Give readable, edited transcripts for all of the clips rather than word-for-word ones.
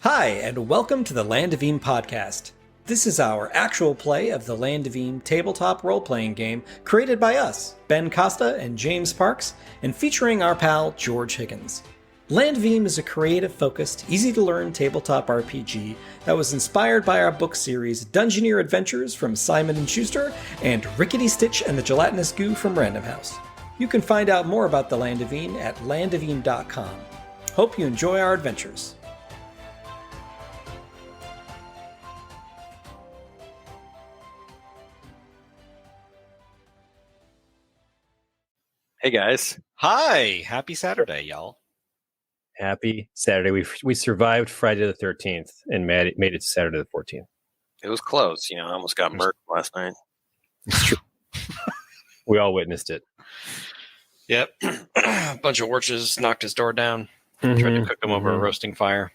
Hi, and welcome to the Land of Eem podcast. This is our actual play of the Land of Eem tabletop role-playing game created by us, Ben Costa and James Parks, and featuring our pal George Higgins. Land of Eem is a creative-focused, easy-to-learn tabletop RPG that was inspired by our book series Dungeoneer Adventures from Simon & Schuster and Rickety Stitch and the Gelatinous Goo from Random House. You can find out more about the Land of Eem at landofeem.com. Hope you enjoy our adventures. Hey guys. Hi, happy Saturday, y'all. Happy Saturday. We survived Friday the 13th and made it to Saturday the 14th. It was close. I almost got murdered last night. It's true. We all witnessed it. Yep. A bunch of orches knocked his door down, tried to cook him over a roasting fire.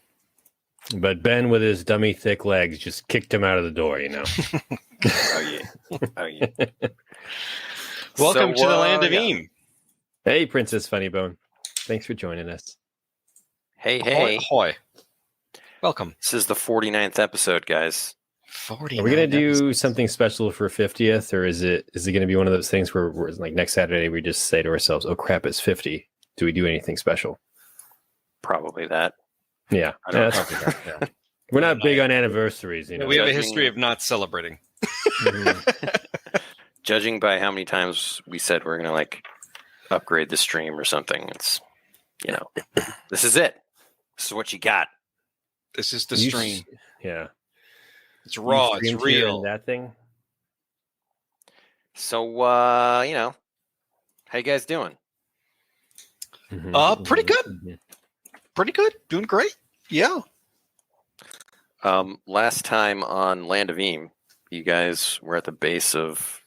But Ben, with his dummy thick legs, just kicked him out of the door, Oh, yeah. Welcome to the Land of Eem. Hey, Princess Funnybone. Thanks for joining us. Hey. Ahoy. Welcome. This is the 49th episode, guys. 49 Are we going to do something special for 50th, or is it going to be one of those things where like next Saturday we just say to ourselves, oh crap, it's 50. Do we do anything special? Probably that. Yeah. Yeah. We're not big on anniversaries. We have a history of not celebrating. Judging by how many times we said we're going to upgrade the stream or something, it's, this is it. This is what you got. This is the stream. Yeah. It's raw. It's real. That thing. So, how you guys doing? Pretty good. Pretty good. Doing great. Yeah. Last time on Land of Eem, you guys were at the base of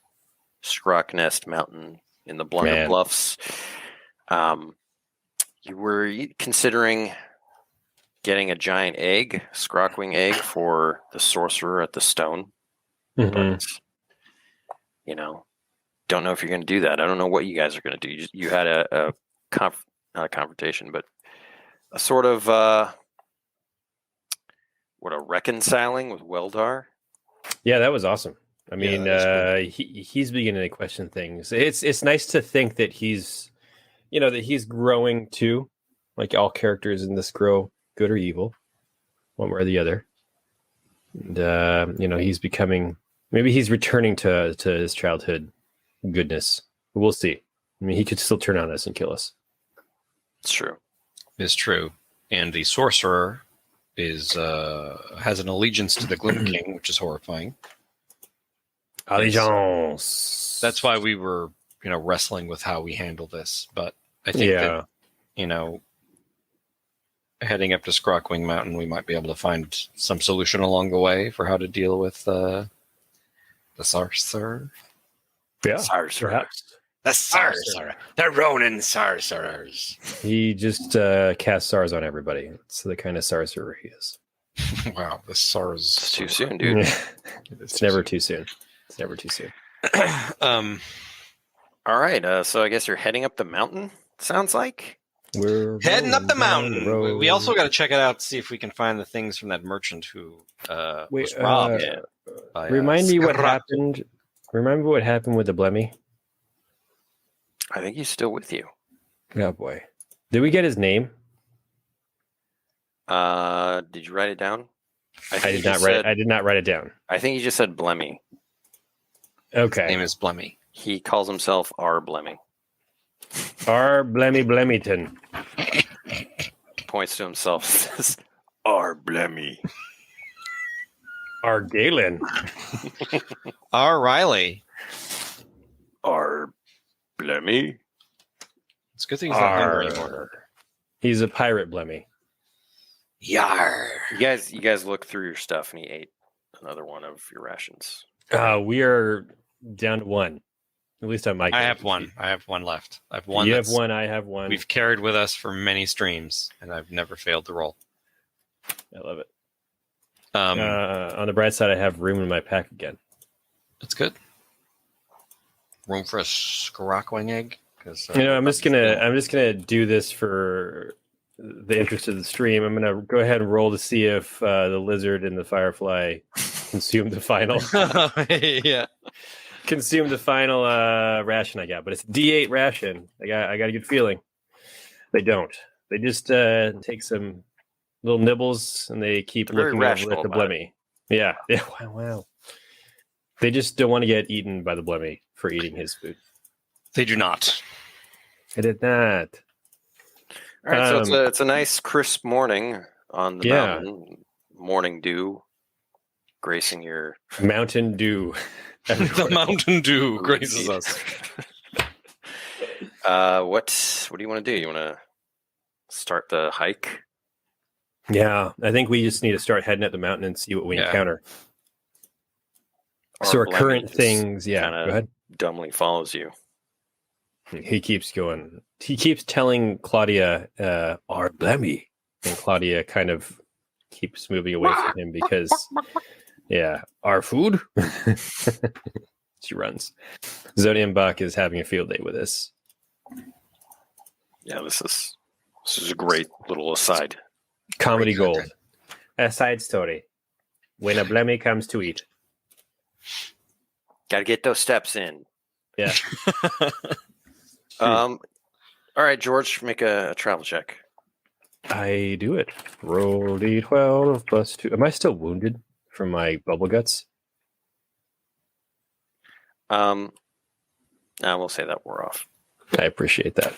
Scroknest Mountain in the Blunder Bluffs. You were considering getting a giant egg, scrokwing egg, for the sorcerer at the stone. But, don't know if you're going to do that. I don't know what you guys are going to do. You had not a confrontation, but a sort of a reconciling with Weldar. Yeah, that was awesome. I mean, he's beginning to question things. It's nice to think that he's growing too, like all characters in this grow, good or evil, one way or the other. And he's becoming, maybe he's returning to his childhood goodness. We'll see. I mean, he could still turn on us and kill us. It's true. It's true. And the sorcerer has an allegiance to the Gloom King, which is horrifying. Allegiance. That's why we were, wrestling with how we handle this. But I think that, heading up to Scrokwing Mountain, we might be able to find some solution along the way for how to deal with the sorcerer. Yeah, sorcerer. Perhaps. The sorcerer. The Ronin sorcerers. He just casts SARS on everybody. It's the kind of sorcerer he is. Wow, the SARS. It's too soon, dude. It's never too soon. It's never too soon. All right. So I guess you're heading up the mountain. Sounds like we're heading up the mountain. We also got to check it out, see if we can find the things from that merchant who was robbed. Remind me what happened. Remember what happened with the Blemmy? I think he's still with you. Oh boy! Did we get his name? Did you write it down? I did not write. I did not write it down. I think he just said Blemmy. Okay. His name is Blemmy. He calls himself R. Blemmy. R. Blemmy Blemmyton. Points to himself. Says R. Blemmy. R. Galen. R. Riley. R. Blemmy. It's a good thing he's not hungry anymore. He's a pirate Blemmy. Yar. You guys look through your stuff, and he ate another one of your rations. We are down to one. At least on my I have one. I have one left. I have one. You have one. I have one. We've carried with us for many streams, and I've never failed to roll. I love it. On the bright side, I have room in my pack again. That's good. Room for a scrokwing egg. I'm just gonna do this for the interest of the stream, I'm going to go ahead and roll to see if the lizard and the firefly consume the final consume the final ration I got. But it's a D8 ration. I got a good feeling. They don't. They just take some little nibbles and they keep They're very looking over rational at the about blemmy. Yeah. Wow. They just don't want to get eaten by the blemmy for eating his food. They do not. I did not. All right, so it's a nice crisp morning on the mountain. Morning dew gracing your Mountain Dew. The Mountain Dew graces us. What do you want to do? You want to start the hike? Yeah, I think we just need to start heading at the mountain and see what we encounter. So our current things, go ahead. Dumbly follows you. He keeps going. He keeps telling Claudia, our blemmy. And Claudia kind of keeps moving away from him because, our food. She runs. Zodianbach is having a field day with this. Yeah, this is a great little aside. Comedy gold. A side story. When a blemmy comes to eat. Got to get those steps in. Yeah. All right, George, make a travel check. I do it. Roll D12 plus 2. Am I still wounded from my bubble guts? We'll say that we're off. I appreciate that.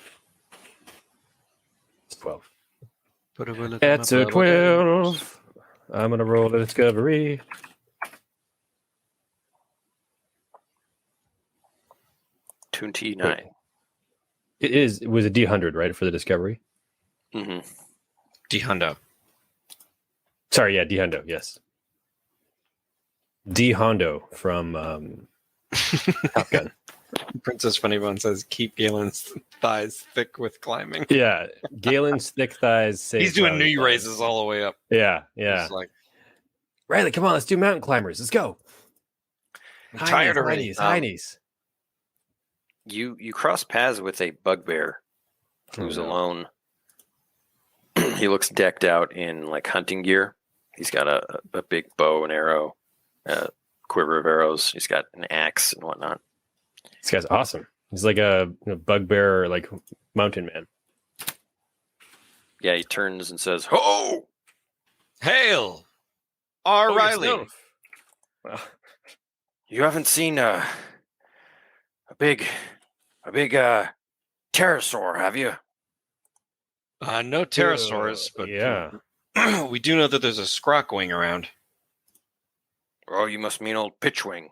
It's 12. That's a 12. I'm going to roll a discovery. $29. It was a D100, right, for the discovery? Mm-hmm. D-Hundo. Sorry, yeah, D-Hundo, yes. D-Hondo from Top Gun. Princess Funnybone says, keep Galen's thighs thick with climbing. Yeah, Galen's thick thighs. He's doing knee raises all the way up. Yeah. It's like, Riley, come on, let's do mountain climbers. Let's go. I'm tired already. High knees. You cross paths with a bugbear who's alone. He looks decked out in like hunting gear. He's got a big bow and arrow, a quiver of arrows. He's got an axe and whatnot. This guy's awesome. He's like a bugbear, like mountain man. Yeah, he turns and says, "Ho! Hail! R. Riley! Well, You haven't seen a big pterosaur, have you?" No pterosaurs, but yeah. We do know that there's a scrokwing around. Oh, you must mean old Pitchwing.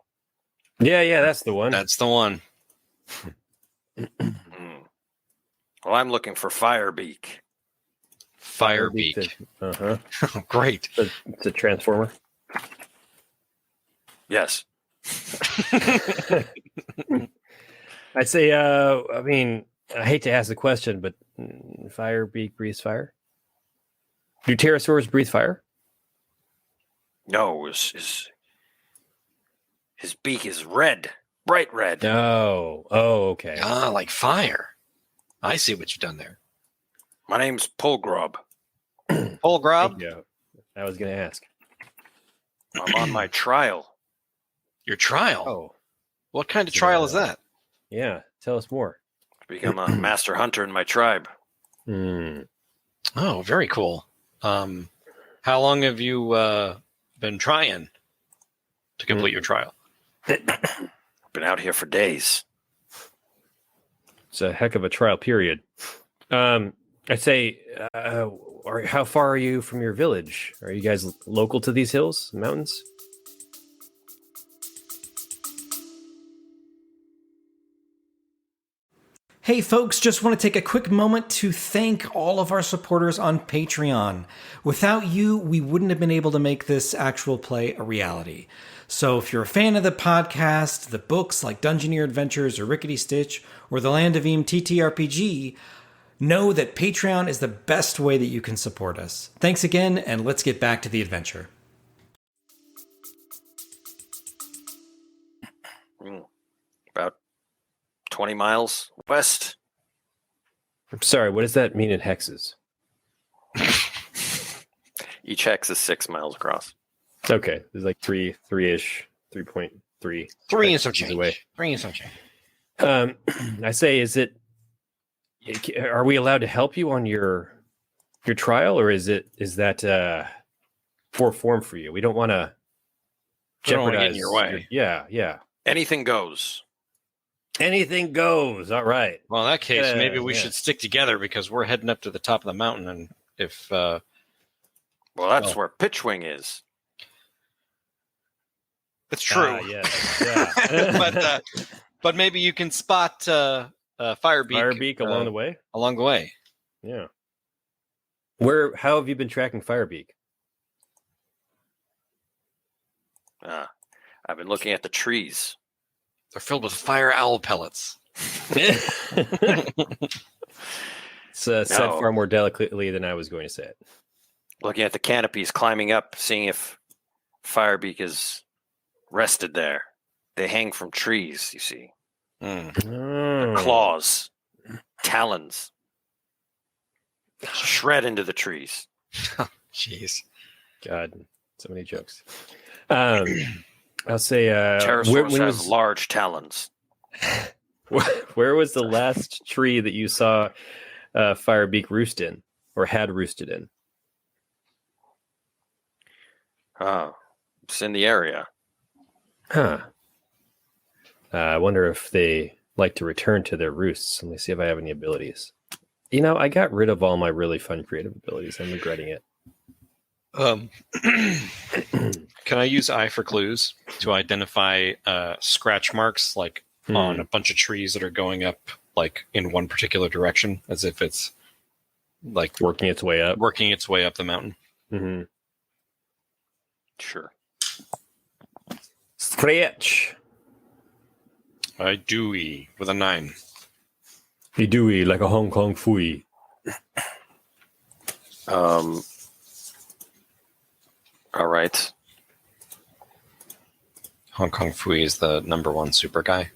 Yeah, that's the one. That's the one. Well, I'm looking for Firebeak. Firebeak. Uh-huh. Oh, great. It's a transformer. Yes. I'd say, I mean, I hate to ask the question, but Firebeak breathes fire? Do pterosaurs breathe fire? No, his beak is red. Bright red. Oh, okay. Ah, like fire. I see what you've done there. My name's Polgrob. Polgrob? Yeah, I was going to ask. I'm on my trial. Your trial? Oh. What kind of trial is that? Yeah, tell us more. To become a master hunter in my tribe. Oh, very cool. How long have you been trying to complete your trial? Been out here for days. It's a heck of a trial period. I'd say, how far are you from your village? Are you guys local to these hills, mountains? Hey folks, just want to take a quick moment to thank all of our supporters on Patreon. Without you, we wouldn't have been able to make this actual play a reality. So if you're a fan of the podcast, the books like Dungeoneer Adventures or Rickety Stitch, or the Land of Eem TTRPG, know that Patreon is the best way that you can support us. Thanks again, and let's get back to the adventure. About 20 miles west. I'm sorry, what does that mean in hexes? Each hex is 6 miles across. Okay, there's like three-ish, 3.3. 3 and some hexes change. away. 3 and some change. I say, are we allowed to help you on your trial, or is that poor form for you? We don't want to jeopardize in your way. Yeah. Anything goes. Anything goes. All right. Well, in that case, maybe we yeah. should stick together because we're heading up to the top of the mountain, and if Well, that's where Pitchwing is. it's true. Yeah. but maybe you can spot Firebeak Firebeak along the way. Along the way. Yeah. How have you been tracking Firebeak? I've been looking at the trees. They're filled with fire owl pellets. It's said far more delicately than I was going to say it. Looking at the canopies, climbing up, seeing if Firebeak is rested there. They hang from trees, you see. Claws, talons, shred into the trees. Jeez. God, so many jokes. I'll say Pterosaurs have large talons. Where was the last tree that you saw Firebeak roost in, or had roosted in? It's in the area. Huh. I wonder if they like to return to their roosts. Let me see if I have any abilities. I got rid of all my really fun creative abilities. I'm regretting it. Can I use Eye for Clues to identify scratch marks on a bunch of trees that are going up in one particular direction, as if it's working its way up the mountain? Mm-hmm. Sure. Stretch. I do with a 9. He do like a Hong Kong fooey. All right. Hong Kong Fui is the #1 super guy.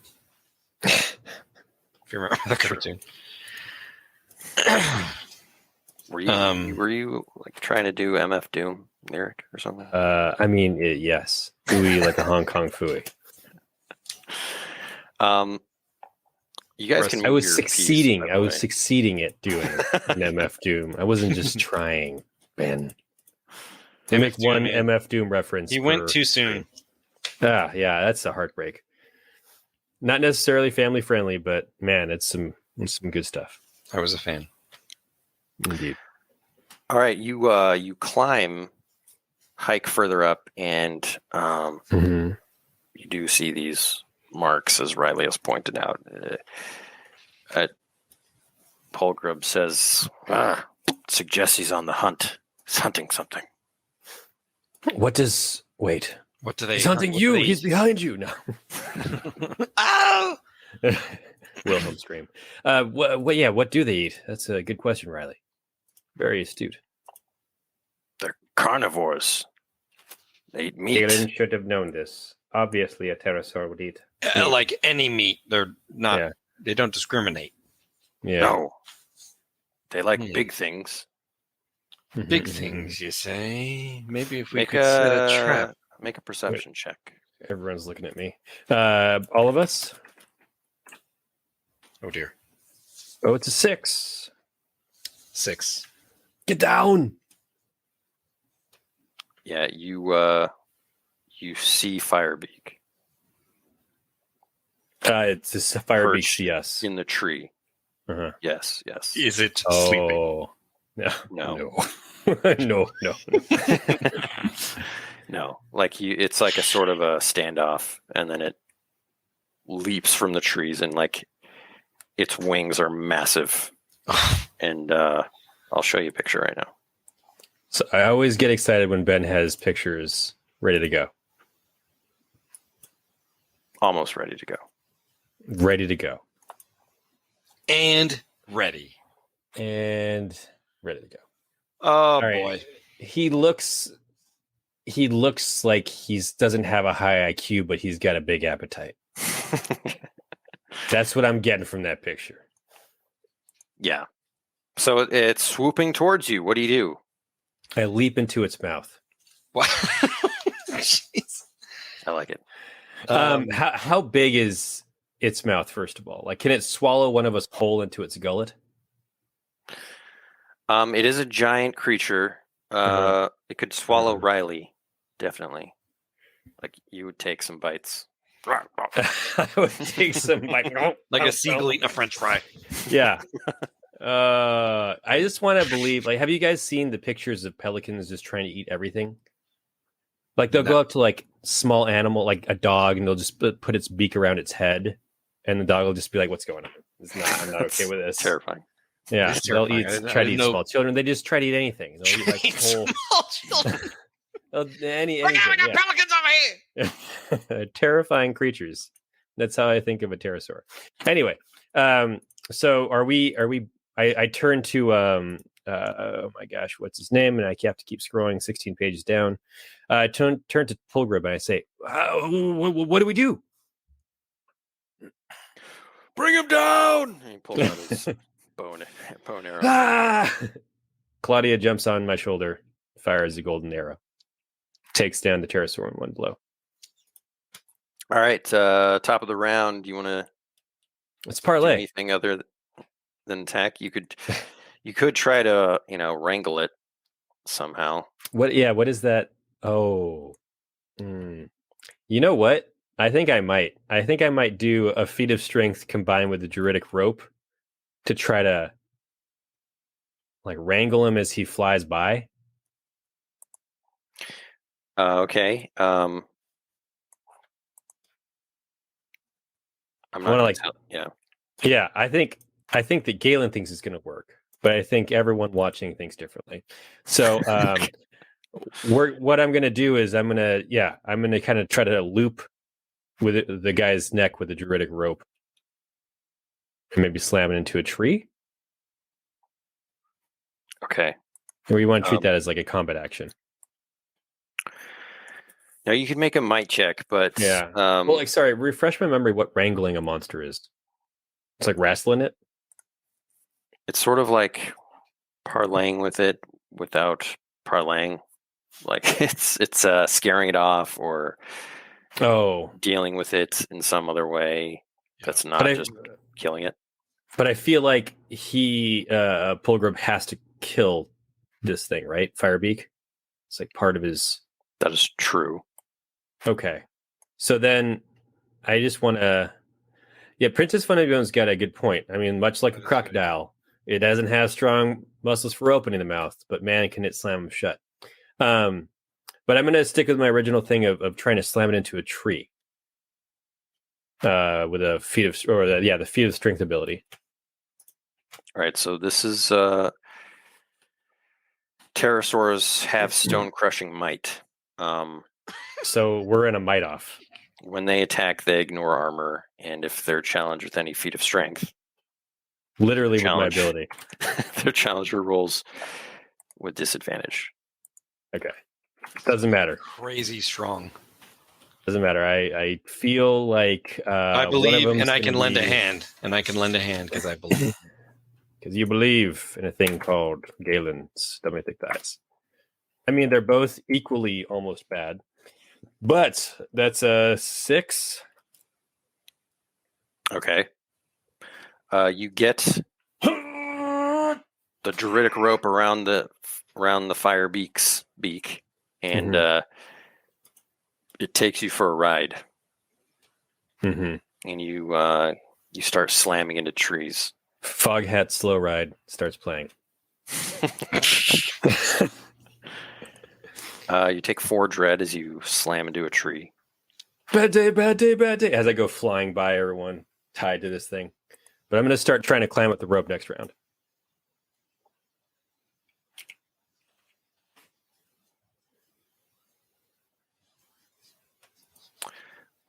If you remember the cartoon. Were you trying to do MF Doom lyric or something? Yes. Fooey like a Hong Kong fooey. You guys can. I was succeeding. I was succeeding at doing an MF Doom. I wasn't just trying, Ben. They make one MF Doom reference. He went too soon. Yeah, that's a heartbreak. Not necessarily family friendly, but man, it's some good stuff. I was a fan. Indeed. All right, you hike further up, and you do see these marks, as Riley has pointed out. Polgrub says, suggests he's on the hunt. He's hunting something. What do they? He's hunting you. He's behind you. No. Oh! Wilhelm scream. What do they eat? That's a good question, Riley. Very astute. They're carnivores. They eat meat. Galen should have known this. Obviously, a pterosaur would eat. Like any meat, they're not. Yeah. They don't discriminate. Yeah. No. They like big things. Big things, you say? Maybe if we could set a trap. Make a perception check. Everyone's looking at me. All of us? Oh, dear. Oh, it's a 6. 6. Get down! Yeah, you see Firebeak. It's just a Firebeak, yes. In the tree. Uh-huh. Yes. Is it sleeping? No. No. No. It's like a sort of a standoff, and then it leaps from the trees, and its wings are massive. And I'll show you a picture right now. So I always get excited when Ben has pictures ready to go. Almost ready to go. Ready to go. And ready. And ready to go. Oh, boy. He looks like he doesn't have a high IQ, but he's got a big appetite. That's what I'm getting from that picture. Yeah. So it's swooping towards you. What do you do? I leap into its mouth. What? Jeez. I like it. How big is its mouth, first of all? Like, can it swallow one of us whole into its gullet? It is a giant creature. It could swallow Riley, definitely. Like, you would take some bites. I would take some like a seagull eating a French fry. Yeah. I just want to believe. Like, have you guys seen the pictures of pelicans just trying to eat everything? Like, they'll go up to like small animal, like a dog, and they'll just put its beak around its head, and the dog will just be like, "What's going on? I'm not okay with this." Terrifying. Yeah, they'll try to eat small children. They just try to eat anything. They'll eat like whole small children. anything. Yeah. Pelicans over here. Terrifying creatures. That's how I think of a pterosaur. Anyway, so are we? I turn to oh my gosh, what's his name? And I have to keep scrolling 16 pages down. I turn to Pilgrim and I say, what do we do? Bring him down! And he pulls out his bow and arrow. Ah! Claudia jumps on my shoulder, fires a golden arrow, takes down the pterosaur in one blow. All right, top of the round. Do you want to? It's parlay. Anything other than attack? You could try to wrangle it somehow. What is that? Oh, you know what? I think I might do a feat of strength combined with the druidic rope to try to like wrangle him as he flies by. Okay. I'm not Yeah. I think that Galen thinks it's going to work, but I think everyone watching thinks differently. So, what I'm going to do is I'm going to kind of try to loop with the guy's neck with the druidic rope, and maybe slam it into a tree. Okay. Or you want to treat that as like a combat action? Now you could make a might check, but well, sorry, refresh my memory. What wrangling a monster is? It's like wrestling it. It's sort of like parlaying with it without parlaying. Like it's scaring it off or dealing with it in some other way that's not just killing it. But I feel like Pilgrim has to kill this thing, right? Firebeak. It's like part of his. That is true. Okay, so then I just want to. Yeah, Princess Funnybone's got a good point. I mean, much like a crocodile, it doesn't have strong muscles for opening the mouth, but man, can it slam them shut. But I'm going to stick with my original thing of trying to slam it into a tree with a feat of the feat of strength ability. All right, so this is pterosaurs have stone crushing might. So we're in a might off. When they attack, they ignore armor, and if they're challenged with any feat of strength, literally with my ability, their challenger rolls with disadvantage. Okay, doesn't matter. Crazy strong. Doesn't matter. I feel like I believe, and I can lend a hand, because I believe. Because you believe in a thing called Galen's domestic thighs. I mean, they're both equally almost bad, but that's a 6. Okay. You get the druidic rope around the Firebeak's beak, and it takes you for a ride. Mm-hmm. And you start slamming into trees. Foghat Slow Ride starts playing. You take 4 dread as you slam into a tree. Bad day, bad day, bad day. As I go flying by everyone tied to this thing. But I'm going to start trying to climb up the rope next round.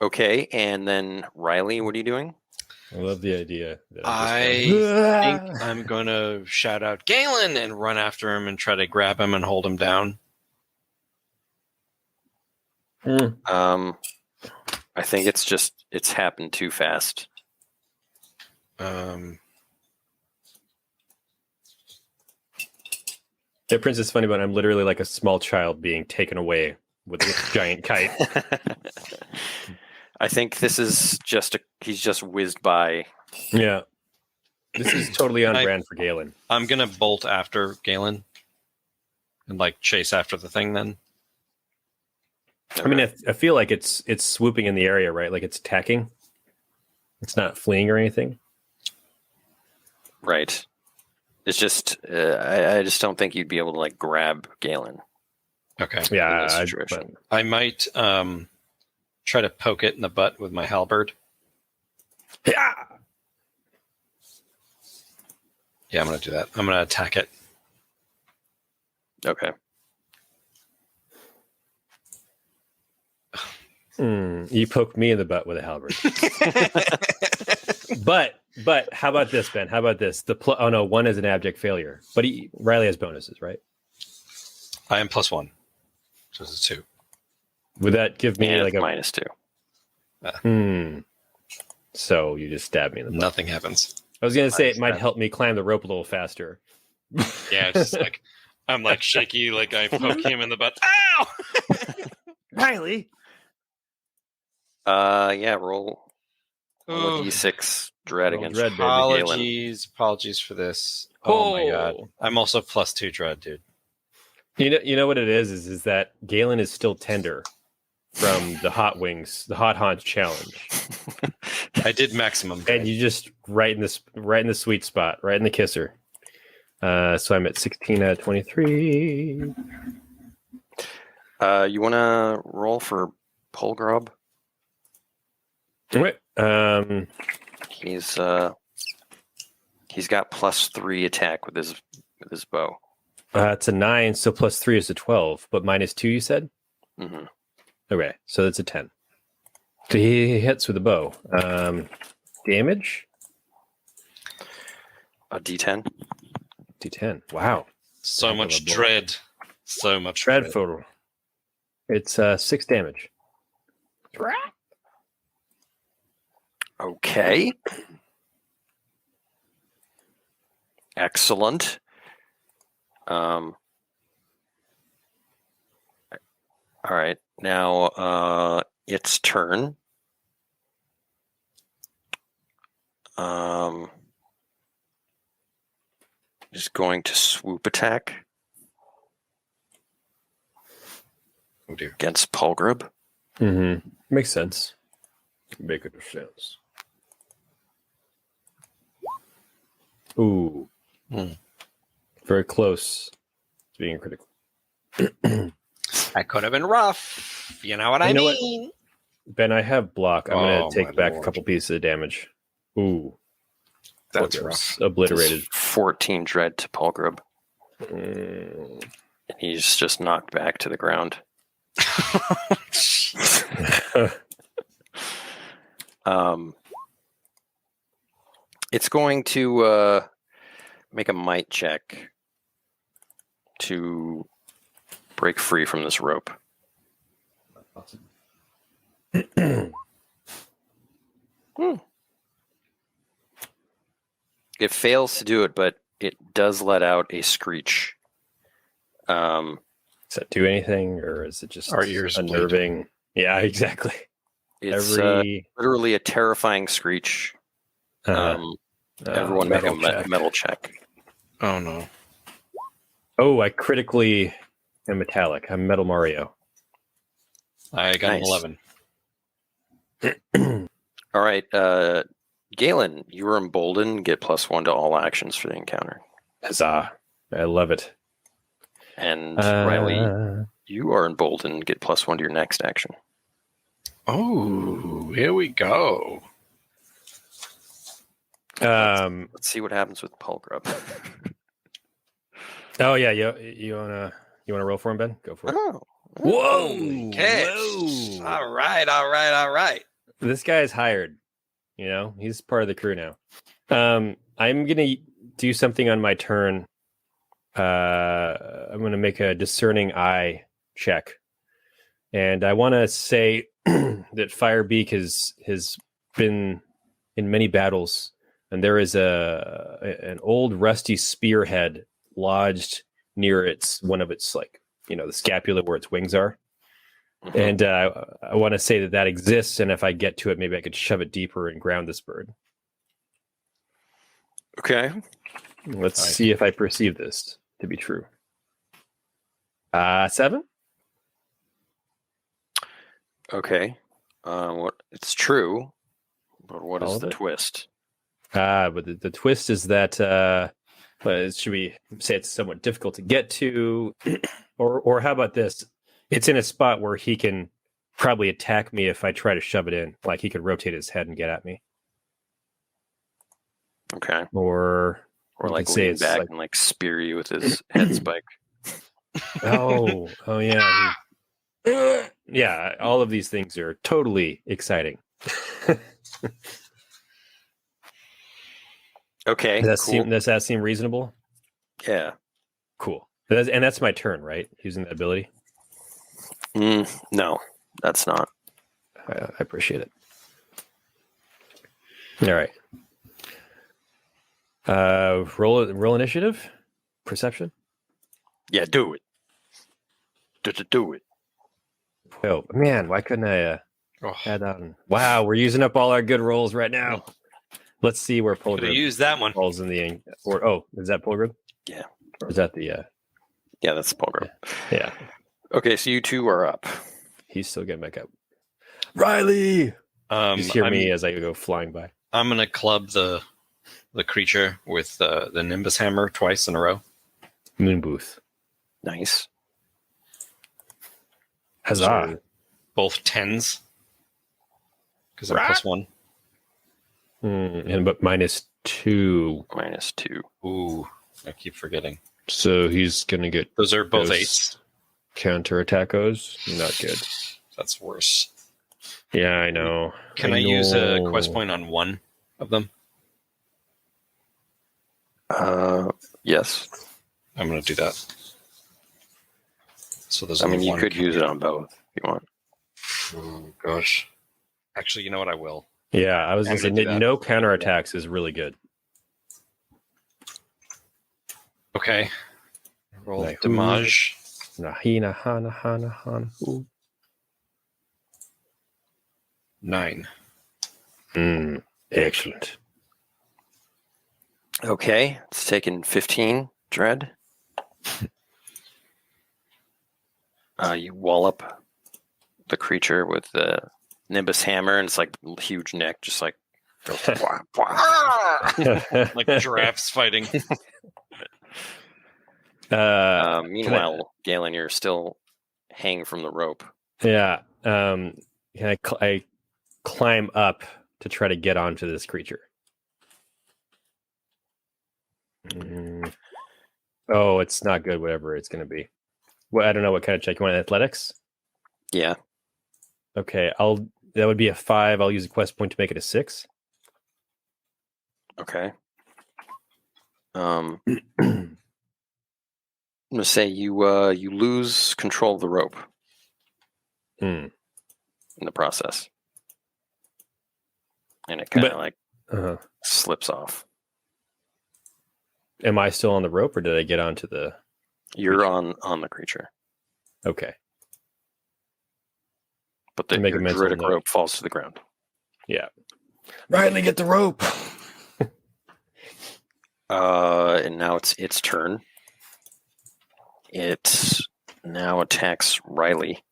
Okay, and then Riley, what are you doing? I love the idea. I think I'm going to shout out Galen and run after him and try to grab him and hold him down. I think it's happened too fast. Yeah, Prince is funny, but I'm literally like a small child being taken away with a giant kite. I think this is he's just whizzed by. Yeah. This is totally on brand for Galen. I'm gonna bolt after Galen and like chase after the thing then. I mean, I feel like it's swooping in the area, right? Like it's attacking. It's not fleeing or anything. Right. It's just I just don't think you'd be able to like grab Galen. Okay. Yeah, I might try to poke it in the butt with my halberd. Yeah. Yeah, I'm gonna do that. I'm gonna attack it. Okay. You poked me in the butt with a halberd. But how about this, Ben? How about this? Oh no, 1 is an abject failure. But Riley has bonuses, right? I am +1. So it's a 2. Would that give me like a -2? So you just stabbed me in the butt. Nothing happens. I was gonna say it might help me climb the rope a little faster. Yeah, it's just like I'm like shaky, like I poke him in the butt. Ow! Riley. Yeah, roll a d6 dread against dread, baby. Apologies for this. Oh my god. I'm also +2 dread, dude. You know what it is that Galen is still tender from the hot haunch challenge. I did maximum dread. And you just right in the sweet spot, right in the kisser. So I'm at 16 out of 23. You want to roll for Polgrob? Right. He's got +3 attack with his bow. It's a 9, so +3 is a 12, but -2 you said? Mm-hmm. Okay, so that's a 10. So he hits with a bow. Damage? A D10. D10. Wow. So much dread. So much dreadful. It's 6 damage. Okay. Excellent. All right. Now its turn. Just going to swoop attack. Oh dear. Against Polgrub. Mm-hmm. Makes sense. Make it sense. Ooh. Very close to being critical. That could have been rough. You know what I mean? What? Ben, I have block. I'm going to take back a couple pieces of damage. Ooh. That's rough. Obliterated. 14 dread to Polgrub. And he's just knocked back to the ground. It's going to make a might check to break free from this rope. It fails to do it, but it does let out a screech. Does that do anything, or is it just our ears unnerving? Yeah, exactly. It's literally a terrifying screech. Everyone make a metal check. Oh no. Oh, I critically am metallic. I'm Metal Mario. I got an 11. All right. Galen, you are emboldened. Get +1 to all actions for the encounter. Huzzah. I love it. And Riley, you are emboldened. Get +1 to your next action. Oh, here we go. Let's see what happens with Polgrub. Oh yeah, you wanna roll for him, Ben? Go for it. Oh. Whoa! Whoa. All right. This guy is hired. You know, he's part of the crew now. I'm gonna do something on my turn. I'm gonna make a discerning eye check, and I want to say that Firebeak has been in many battles, and there is an old rusty spearhead lodged near one of its like the scapula where its wings are. Mhm. And I want to say that exists, and if I get to it, maybe I could shove it deeper and ground this bird. Okay. Let's see if I perceive this to be true. 7. Okay. It's true, but what All is of the it? twist? But the twist is that should we say it's somewhat difficult to get to, or how about this? It's in a spot where he can probably attack me if I try to shove it in. Like he could rotate his head and get at me. Okay. Or you like could say lean it's back like- and like spear you with his head spike. oh yeah. Yeah, all of these things are totally exciting. Okay. Does Cool. that seem reasonable? Yeah. Cool. And that's my turn, right? Using that ability. No, that's not. I appreciate it. All right. Roll initiative, perception. Yeah, do it. Do it. Oh man, why couldn't I add on? Wow, we're using up all our good rolls right now. Let's see where Could have Pilgrim used that one. falls in the is that Pilgrim? Yeah. Or is that the Yeah, that's Pilgrim. yeah? Okay, so you two are up. He's still getting back up. Riley, just hear me as I go flying by. I'm gonna club the creature with the Nimbus hammer twice in a row. Moon booth. Nice. Huzzah! So both 10s because I'm +1. And but -2. -2. Ooh, I keep forgetting. So he's gonna get Those are both those 8s. counterattackos. Not good. That's worse. Yeah, I know. Can I use a quest point on one of them? Yes. I'm going to do that. So there's I mean, only you one. could use it on both if you want. Oh, gosh. Actually, you know what? I will. Yeah, I was I'm going to gonna say do that. no counterattacks is really good. Okay. Roll Like, damage. Nahina, hana, hana, hana. Ooh. 9. Excellent. Okay, it's taken 15 dread. You wallop the creature with the Nimbus hammer, and it's like huge neck, just like goes, wah, wah. Like giraffes fighting. Meanwhile, Galen, you're still hanging from the rope. Yeah. Can I climb up to try to get onto this creature? Oh, it's not good. Whatever it's going to be. Well, I don't know what kind of check you want. Athletics. Yeah. Okay, that would be a 5. I'll use a quest point to make it a 6. Okay. I'm gonna say you lose control of the rope in the process, and it kind of like slips off. Am I still on the rope, or did I get onto the? You're on the creature. Okay. But the Make a your mental druidic note. rope falls to the ground. Yeah. Riley, get the rope. And now it's its turn. It now attacks Riley.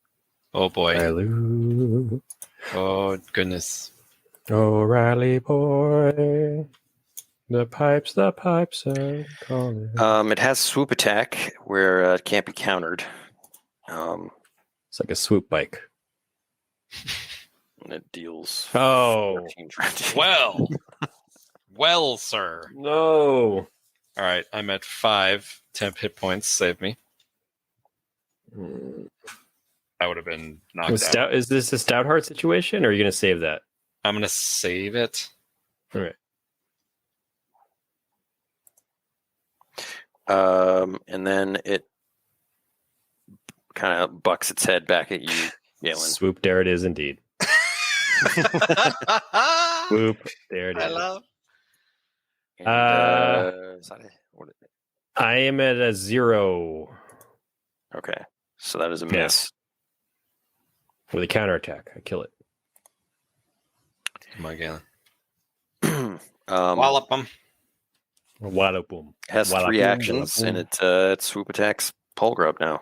Oh, boy. Riley. Oh, goodness. Oh, Riley boy. The pipes are calling. It has swoop attack where it can't be countered. It's like a swoop bike. And it deals 13 damage. Well, sir. No. All right, I'm at 5 temp hit points. Save me. I would have been knocked out. Is this a stout heart situation, or are you going to save that? I'm going to save it. All right. And then it kind of bucks its head back at you, Galen. Swoop, there it is indeed. Swoop, there it is. I love. And, is that it? I am at a 0 Okay, so that is a miss. with a counterattack. I kill it. Come on, Galen. Wallop him. Wallop boom. has Wallop 3 boom, actions, wallop and boom. it swoop attacks Polgrub now.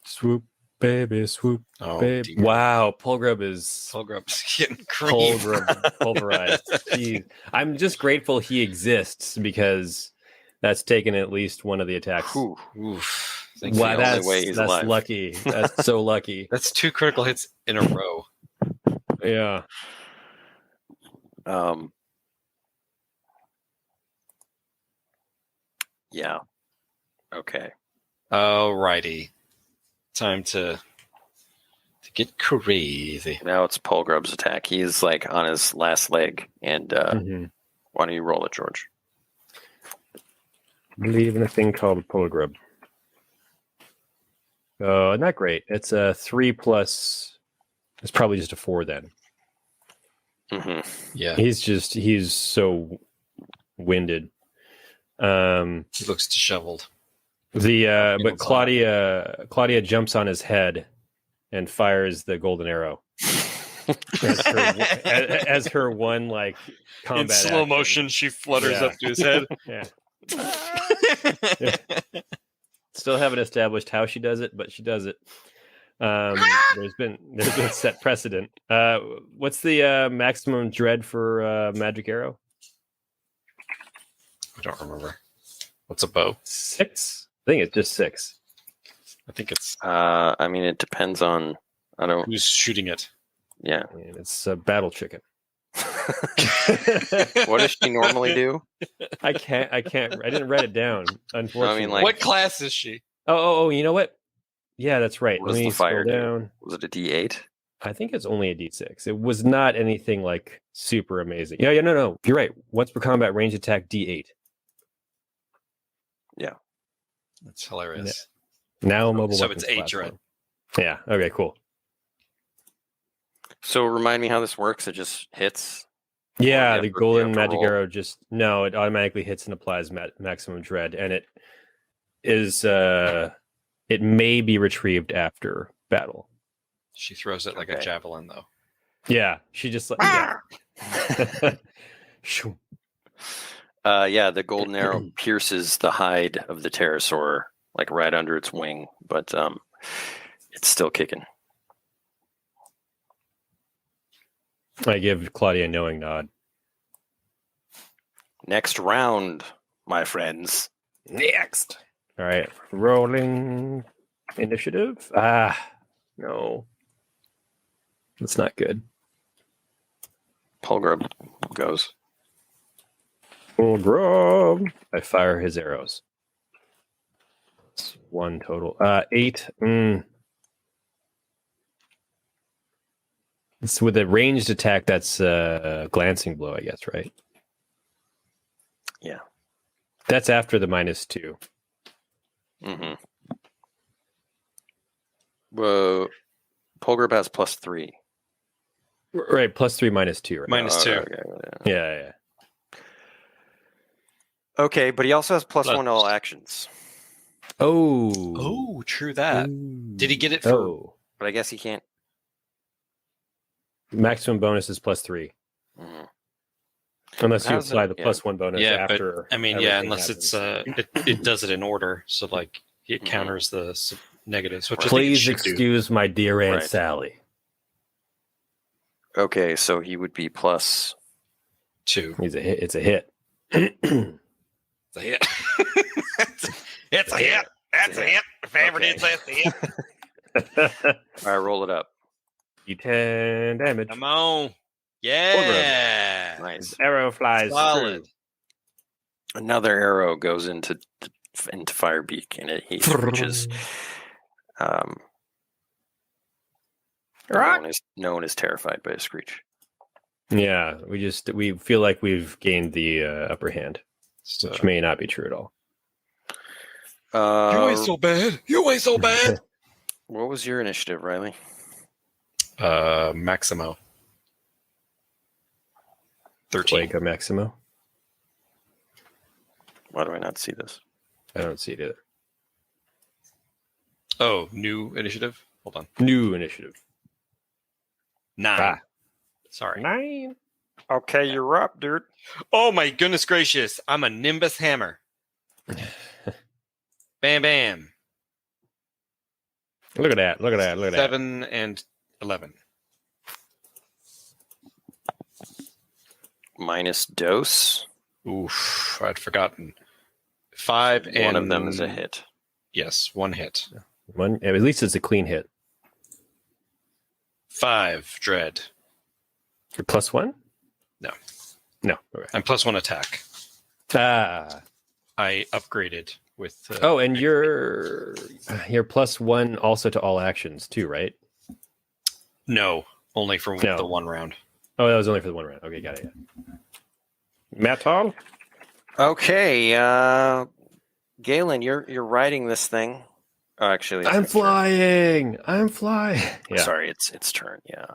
Swoop, baby, swoop, Oh, baby. dear. Wow, Polgrub is Polgrub's getting cream. Polgrub pulverized. Jeez. I'm just grateful he exists because that's taken at least one of the attacks. Whew. Oof. It's Wow, the only way he's that's alive. lucky. That's so lucky. That's 2 critical hits in a row. Yeah. Yeah. Okay. Alrighty. Time to get crazy. Now it's Polgrub's attack. He's like on his last leg, and why don't you roll it, George? Believe in a thing called Polgrub. Not great. It's a 3 plus. It's probably just a 4 then. Mm-hmm. Yeah. He's so winded. He looks disheveled. But Claudia jumps on his head and fires the golden arrow as her one like combat in slow action. motion. She flutters up to his head. Yeah. Still haven't established how she does it, but she does it. There's been set precedent. What's the maximum dread for magic arrow? I don't remember. What's a bow? 6. I think it's just 6. I think it's I mean, it depends on. I don't. who's shooting it. Yeah. And it's a battle chicken. What does she normally do? I can't. I didn't write it down. Unfortunately. like- What class is she? Oh! You know what? Yeah, that's right. What Let does me the fire scroll do? down. Was it a D8? I think it's only a D6. It was not anything like super amazing. Yeah, no. You're right. Once per combat, range attack D8. That's hilarious. Now mobile So weapons it's 8 platform. dread. Yeah. Okay. Cool. So remind me how this works. It just hits. Yeah, you the have to golden magic roll? arrow it automatically hits and applies maximum dread, and it is it may be retrieved after battle. She throws it like a Okay. javelin, though. Yeah, she just yeah. Shoo. Yeah, the golden arrow pierces the hide of the pterosaur, like right under its wing, but it's still kicking. I give Claudia a knowing nod. Next round, my friends. Next. All right, rolling initiative. No, that's not good. Polgrub goes. Oh, grub. I fire his arrows. It's 1 total. 8. It's with a ranged attack. That's glancing blow, I guess, right? Yeah. That's after the -2. Mm-hmm. Well, Polgrub has +3. Right, +3, -2. Right? -2. Okay. Yeah. Okay, but he also has +1 to all actions. Oh, true that. Did he get it for? But I guess he can't. Maximum bonus is +3. Mhm. Unless you How's apply it- the yeah. +1 bonus Yeah, after. but I mean, everything unless it's happens. it does it in order, so like it Mhm. counters the negatives. Which Please I think it should do. excuse my dear Aunt Right. Sally. Okay, so he would be +. 2. He's a hit. It's a hit. It's a hit. It's a hit. That's a hit. If ever Okay. did, that's a hit. All right, roll it up. D10 damage. Come on. Yeah. Nice. Arrow flies Solid. through. Another arrow goes into Firebeak, and he screeches. No one is terrified by a screech. Yeah, we feel like we've gained the upper hand, So, which may not be true at all. you ain't so bad. You ain't so bad. What was your initiative, Riley? Maximo. 13. Quake Maximo. Why do I not see this? I don't see it either. Oh, new initiative. Hold on. New initiative. 9. Ah. Sorry. 9. Okay, you're up, dude. Oh my goodness gracious! I'm a Nimbus hammer. Bam, bam. Look at that. Look at that. Look at that. 7 and 11. Minus dose. Oof, I'd forgotten. 5 and... One of them is a hit. Yes, 1 hit. One. At least it's a clean hit. 5 dread. You're +1? No. No. Okay. I'm +1 attack. Ah. I upgraded with... Oh, and you're +1 also to all actions too, right? No, only for No. the 1 round. Oh, that was only for the 1 round. Okay, got it. Matt Hall? Okay, Galen, you're riding this thing. Oh, actually, it's I'm your turn. flying. I'm flying. Yeah. Sorry, it's turn. Yeah.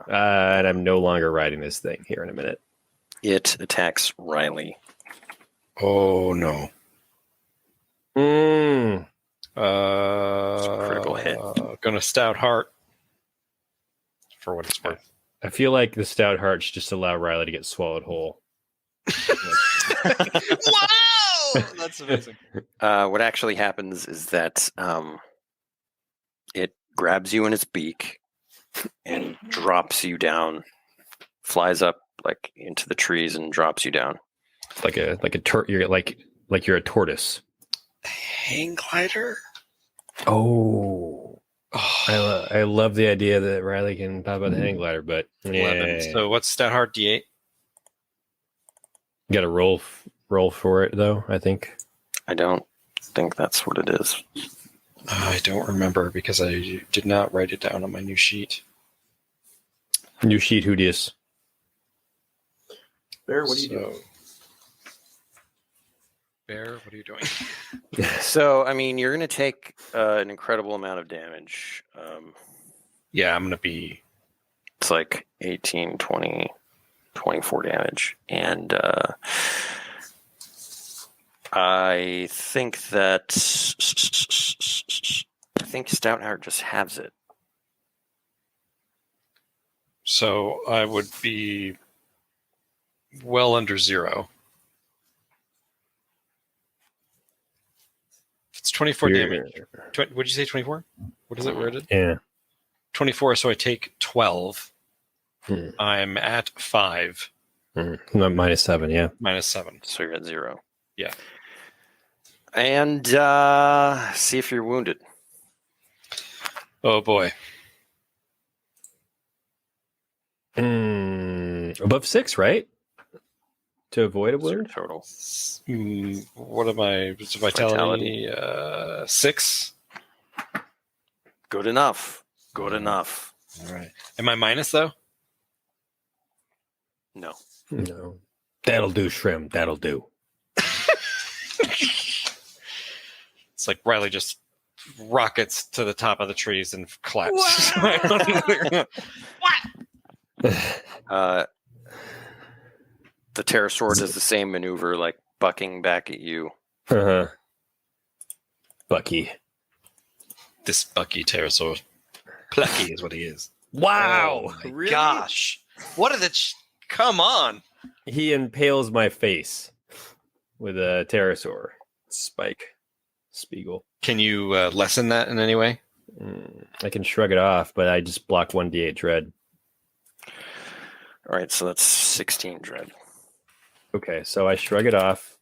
And I'm no longer riding this thing here in a minute. It attacks Riley. Oh, no. Mm. It's a critical hit. Gonna stout heart. For what it's worth. I feel like the stout heart should just allow Riley to get swallowed whole. Wow! That's amazing. What actually happens is that it grabs you in its beak and drops you down, flies up like into the trees and drops you down. You're you're a tortoise. Hang glider? Oh. Oh, I love the idea that Riley can pop out the hang glider, but 11. yeah. So what's stout heart D8? You got to roll for it though, I think. I don't think that's what it is. I don't remember because I did not write it down on my new sheet. New sheet, who dis? Bear, what are you doing? Bear, what are you doing? So, I mean, you're going to take an incredible amount of damage. Yeah, I'm going to be... It's like 18, 20, 24 damage. And I think Stoutheart just halves it. So I would be well under 0. It's 24 damage. Would you say 24? What is it rated? Yeah. 24, so I take 12. I'm at 5. -7, yeah. -7. So you're at 0. Yeah. And see if you're wounded. Oh boy. Above 6, right? To avoid a What's your wound? total? What am I? It's vitality 6. Good enough. Good enough. All right. Am I minus though? No. No. That'll do, Shrim. That'll do. It's like Riley just rockets to the top of the trees and collapses. The pterosaur does the same maneuver, like bucking back at you. Uh-huh. Bucky. This Bucky pterosaur. Plucky is what he is. Wow. Oh my gosh. What are the... Come on. He impales my face with a pterosaur spike. Spiegel. Can you lessen that in any way? I can shrug it off, but I just block 1d8 dread. All right, so that's 16 dread. Okay, so I shrug it off.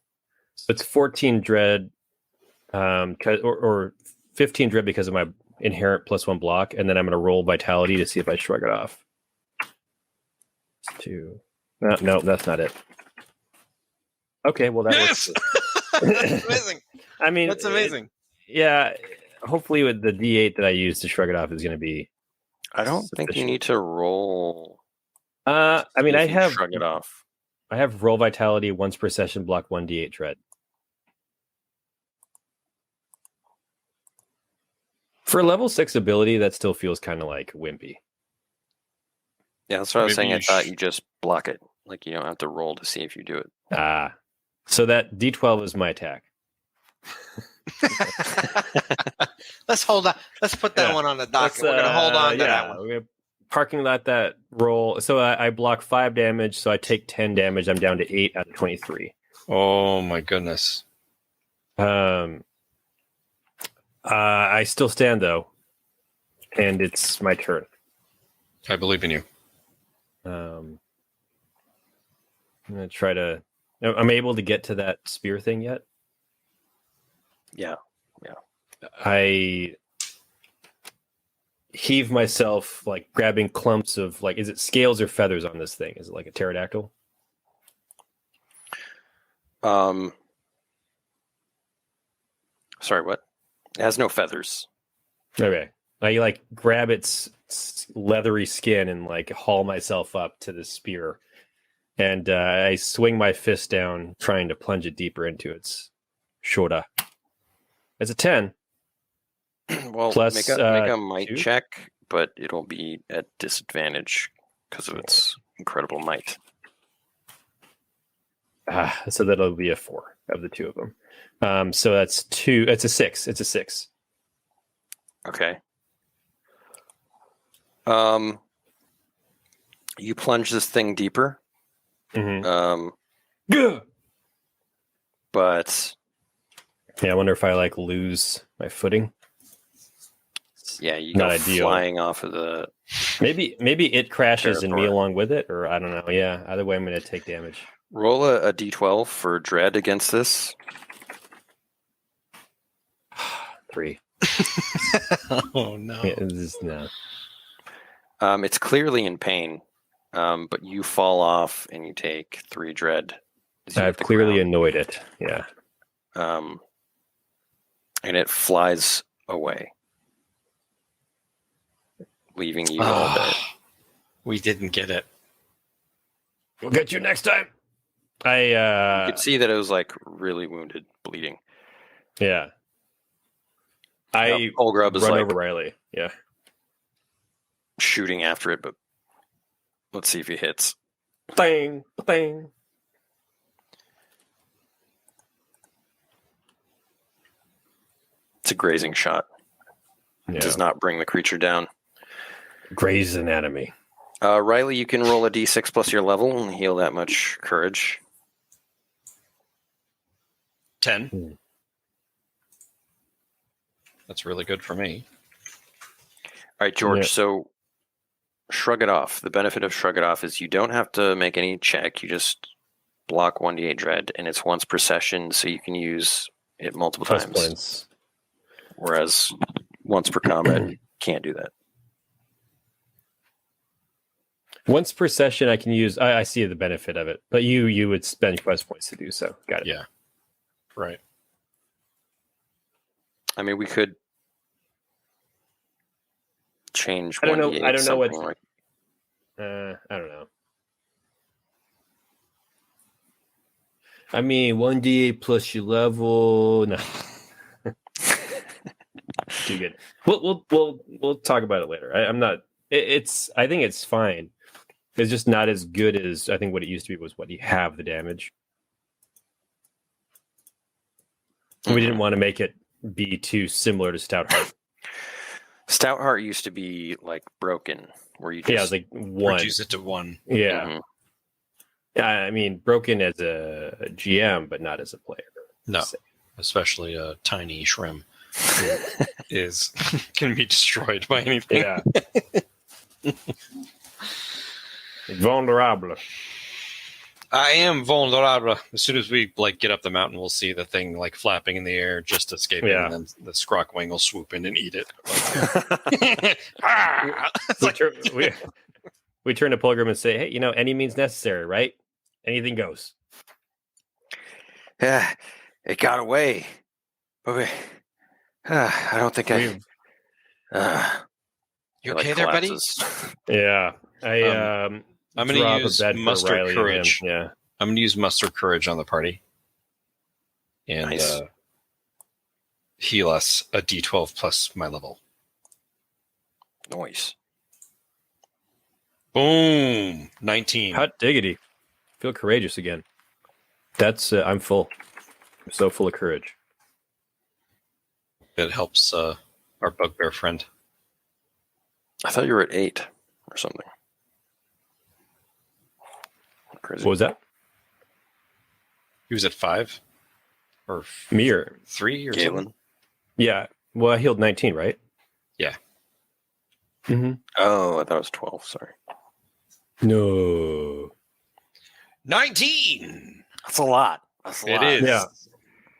So it's 14 dread, or 15 dread because of my inherent +1 block, and then I'm going to roll vitality to see if I shrug it off. 2. No, that's not it. Okay, well that Yes! That's amazing. I mean, That's amazing. Yeah, hopefully with the D8 that I use to shrug it off is going to be. I don't think you need to roll. I mean, I have shrug it off. I have roll vitality once per session, block 1d8 dread. For level 6 ability, that still feels kind of like wimpy. Yeah, that's what I was Maybe saying. I you thought you just block it. Like you don't have to roll to see if you do it. So that D12 is my attack. Let's hold on. Let's put that one on the docket. We're gonna hold on to that one. We're gonna parking lot that roll. So I block 5 damage, so I take 10 damage. I'm down to 8 out of 23. Oh my goodness. I still stand though, and it's my turn. I believe in you. I'm gonna try to. I'm able to get to that spear thing yet? Yeah. I heave myself, like grabbing clumps of, like, is it scales or feathers on this thing? Is it like a pterodactyl? Sorry, what? It has no feathers. Okay. I like grab its leathery skin and like haul myself up to the spear. And I swing my fist down, trying to plunge it deeper into its shoulder. It's a 10. Well, Plus, make a might 2? check, but it'll be at disadvantage because of its incredible might. So that'll be a 4 of the 2 of them. So that's 2. It's a 6. It's a 6. Okay. You plunge this thing deeper. Mm-hmm. But yeah, I wonder if I like lose my footing. Yeah, you Not go ideal. flying off of the. Maybe it crashes and me Territory. along with it, or I don't know. Yeah, either way, I'm going to take damage. Roll a d12 for dread against this. 3. Oh no. Yeah, no. It's clearly in pain, but you fall off and you take 3 dread. as you I've hit the clearly ground. annoyed it. Yeah. And it flies away, leaving you all dead. We didn't get it. We'll get you next time. You could see that it was like really wounded, bleeding. Yeah. Old Grub is run like over Riley. Yeah. shooting after it, but let's see if he hits. Bang, bang. It's a grazing shot. Yeah. Does not bring the creature down. Grey's Anatomy. Riley, you can roll a d6 plus your level and heal that much courage. 10. Hmm. That's really good for me. All right, George, Yeah. so shrug it off. The benefit of shrug it off is you don't have to make any check. You just block 1d8 dread, and it's once per session, so you can use it multiple Plus times. points. Whereas once per combat, you can't do that. Once per session, I can use. I see the benefit of it, but you would spend quest points to do so. Got it. Yeah. Right. I mean, we could change. I don't know. 1d8 I don't know what. something like. I don't know. I mean, 1d8 plus your level. No. Too good. We'll talk about it later. I'm not. I think it's fine. It's just not as good as I think what it used to be was what you have the damage. We didn't want to make it be too similar to Stoutheart. Stoutheart used to be like broken, where you just Yeah, it was like 1. Reduce it to 1. Yeah. Mhm. Yeah, I mean, broken as a GM, but not as a player. No, especially a tiny shrimp can be destroyed by anything. Yeah. Vulnerable. I am vulnerable. As soon as we get up the mountain, we'll see the thing flapping in the air, just escaping, Yeah. and then the scrokwing will swoop in and eat it. We turn to Pilgrim and say, "Hey, any means necessary, right? Anything goes." Yeah, it got away. Okay. I don't think I. You okay there, buddy? Yeah, I'm going to use muster courage. Yeah, I'm going to use muster courage on the party, and Nice. heal us a d12 plus my level. Noise. Boom! 19. hot diggity. Feel courageous again. That's I'm full. I'm so full of courage. that helps our bugbear friend. I thought you were at 8 or something. Crazy. What was that? He was at 5 or Me or 3 or Galen? something. yeah? Well, I healed 19, right? Yeah. Mm-hmm. Oh, I thought it was 12. Sorry. No. 19. That's a lot. That's a It lot. is.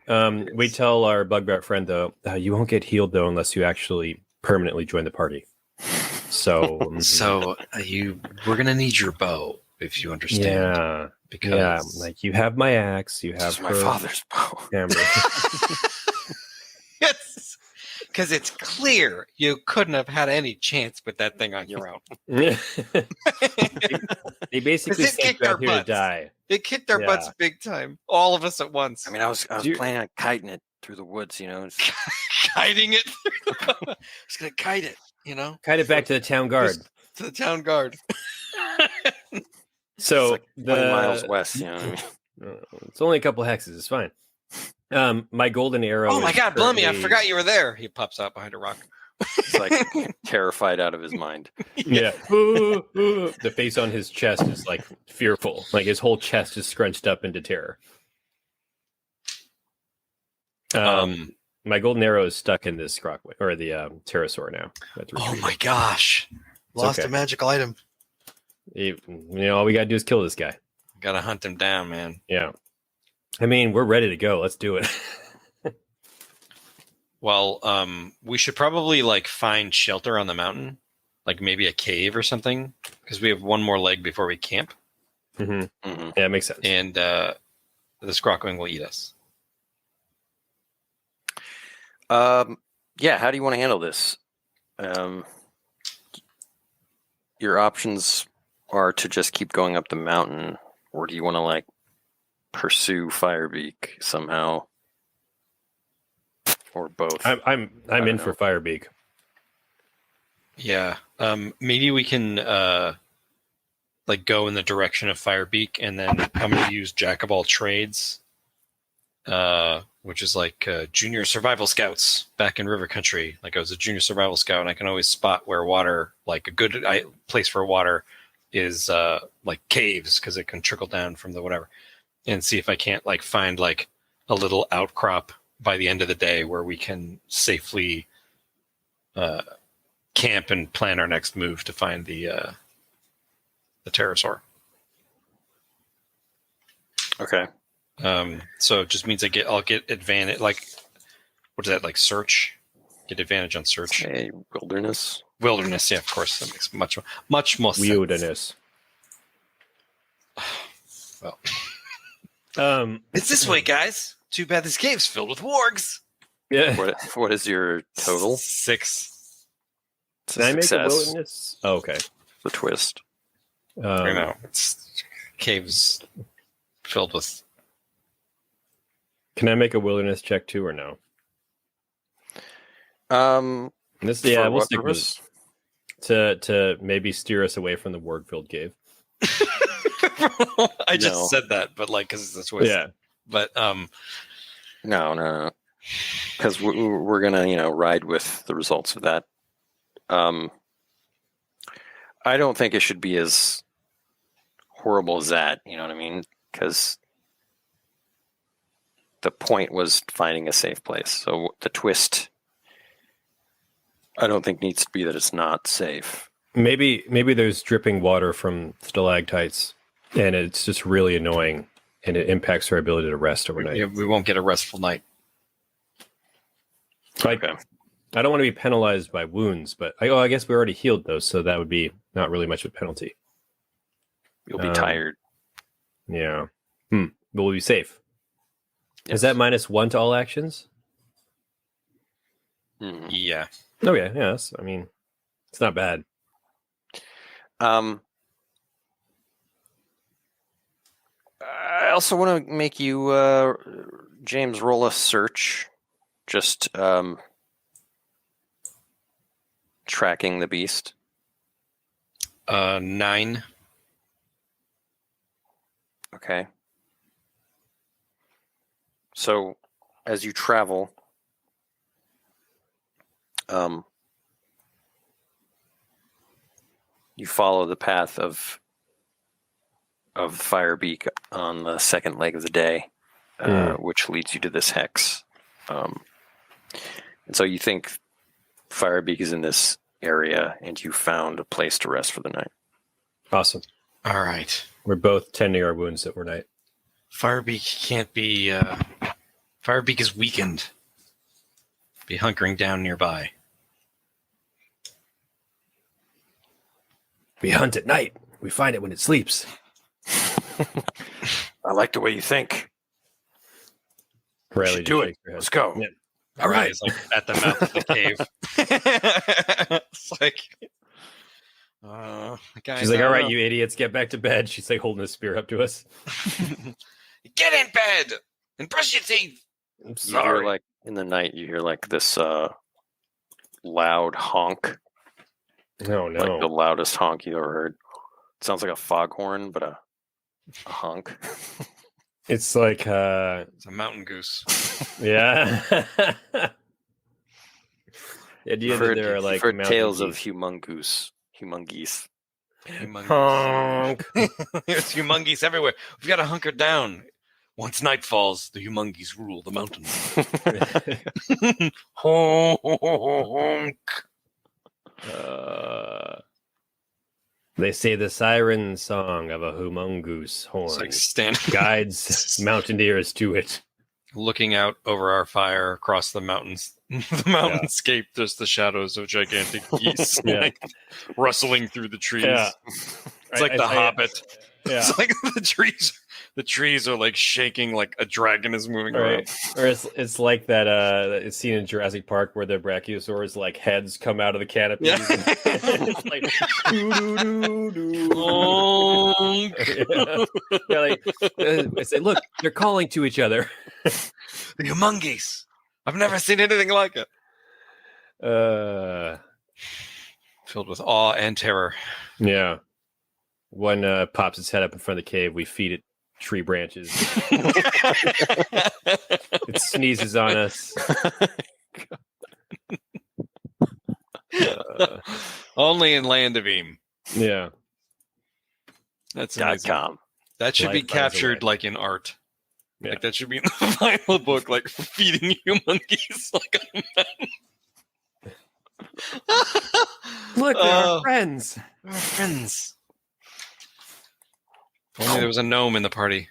Yeah. We tell our bugbear friend though, you won't get healed though unless you actually permanently join the party. So, So we're gonna need your bow, if you understand. yeah, Because like you have my axe, you This have is my her father's bow. hammer. Yes, because it's clear you couldn't have had any chance with that thing on your own. They basically It sent kicked you our out here to butts. die. It kicked our Yeah. butts big time, all of us at once. I mean, I was Do you- planning on kiting it through the woods, you know. Kiting it. Just gonna kite it, Kite it back to the town guard. to the town guard. So It's like 20 miles west, you know what I mean? It's only a couple hexes. It's fine. My golden arrow. Oh my is God, Blummy! I currently- forgot you were there. He pops out behind a rock. It's like terrified out of his mind. Yeah. The face on his chest is like fearful. Like his whole chest is scrunched up into terror. My golden arrow is stuck in this scrokwing or the pterosaur now. Oh my gosh! Lost okay. a magical item. All we gotta do is kill this guy. gotta hunt him down, man. Yeah. I mean, we're ready to go. Let's do it. Well, we should probably like find shelter on the mountain, like maybe a cave or something, because we have one more leg before we camp, Mm-hmm. Yeah, it makes sense. and the scrokwing will eat us. Yeah, how do you want to handle this? Your options are to just keep going up the mountain, or do you want to like pursue Firebeak somehow, or both? I'm don't in know. for Firebeak. Yeah. Maybe we can like go in the direction of Firebeak, and then I'm going to use Jack of all trades, which is like junior survival scouts back in River Country. Like I was a junior survival scout, and I can always spot where water, like a good place for water, is like caves because it can trickle down from the whatever, and see if I can't like find like a little outcrop by the end of the day where we can safely camp and plan our next move to find the pterosaur. Okay. So it just means I'll get advantage. Like, what is that? Like search? Get advantage on search. Hey, wilderness. Wilderness, yeah, of course. That makes much more sense. Wilderness. Well, It's this way, guys. Too bad this cave's filled with wargs. Yeah. What is your total? 6. It's Can I make a success. wilderness? Oh, okay. The twist. I know it's caves filled with. Can I make a wilderness check too, or no? This, For we'll what stick purpose? with to maybe steer us away from the warg-filled cave. I just No. said that, but like because it's a twist. Yeah. But No. Because we're gonna, ride with the results of that. I don't think it should be as horrible as that. You know what I mean? Because the point was finding a safe place. So the twist, I don't think needs to be that it's not safe. Maybe there's dripping water from stalactites, and it's just really annoying, and it impacts our ability to rest overnight. we won't get a restful night. Like, Okay. I don't want to be penalized by wounds, but I guess we already healed those, so that would be not really much of a penalty. You'll be Um, tired. Yeah. But we'll be safe. Yes. Is that -1 to all actions? Mhm. Yeah. Okay, yes. I mean, it's not bad. I also want to make you, James, roll a search. Just tracking the beast. 9. Okay. So, as you travel, You follow the path of Firebeak on the second leg of the day, which leads you to this hex. And so you think Firebeak is in this area, and you found a place to rest for the night. Awesome. All right. We're both tending our wounds overnight. Firebeak can't be... Firebeak is weakened. Be hunkering down nearby. We hunt at night. We find it when it sleeps. I like the way you think. Riley, do it. Let's go. Yeah. All right. It's like at the mouth of the cave. It's like... She's like, all right, you idiots, get back to bed. She's like holding a spear up to us. Get in bed and brush your teeth. I'm You hear, sorry. like, in the night, you hear like this loud honk. Oh, Like the no. loudest honk you ever heard. It sounds like a foghorn, but a honk. It's like, It's a mountain goose. yeah. The idea that there are like you've heard mountain tales of geese. humongous. Honk. There's humongous everywhere. We've got to hunker down. Once night falls, the humongous rule the mountain. Honk. They say the siren song of a humongous horn It's like standing, guides mountaineers to it. looking out over our fire across the mountains, the mountainscape. Just the shadows of gigantic geese, Yeah. like rustling through the trees. Yeah. It's like the Hobbit. Yeah. It's like the trees are like shaking, like a dragon is moving around. Right. Or it's like that scene in Jurassic Park where the brachiosaurs like heads come out of the canopies. Yeah. It's like doo-doo-doo-doo. Honk. Yeah, like I say, look, they're calling to each other. The humongous. I've never seen anything like it. Filled with awe and terror. Yeah. One pops its head up in front of the cave. We feed it tree branches. It sneezes on us. Only in Land of Eem. Yeah. That's amazing. .com. That should be Life finds a captured way. like in art. Yeah. Like that should be in the final book, like feeding humongous like a Look, they're our friends. We're friends. If only there was a gnome in the party.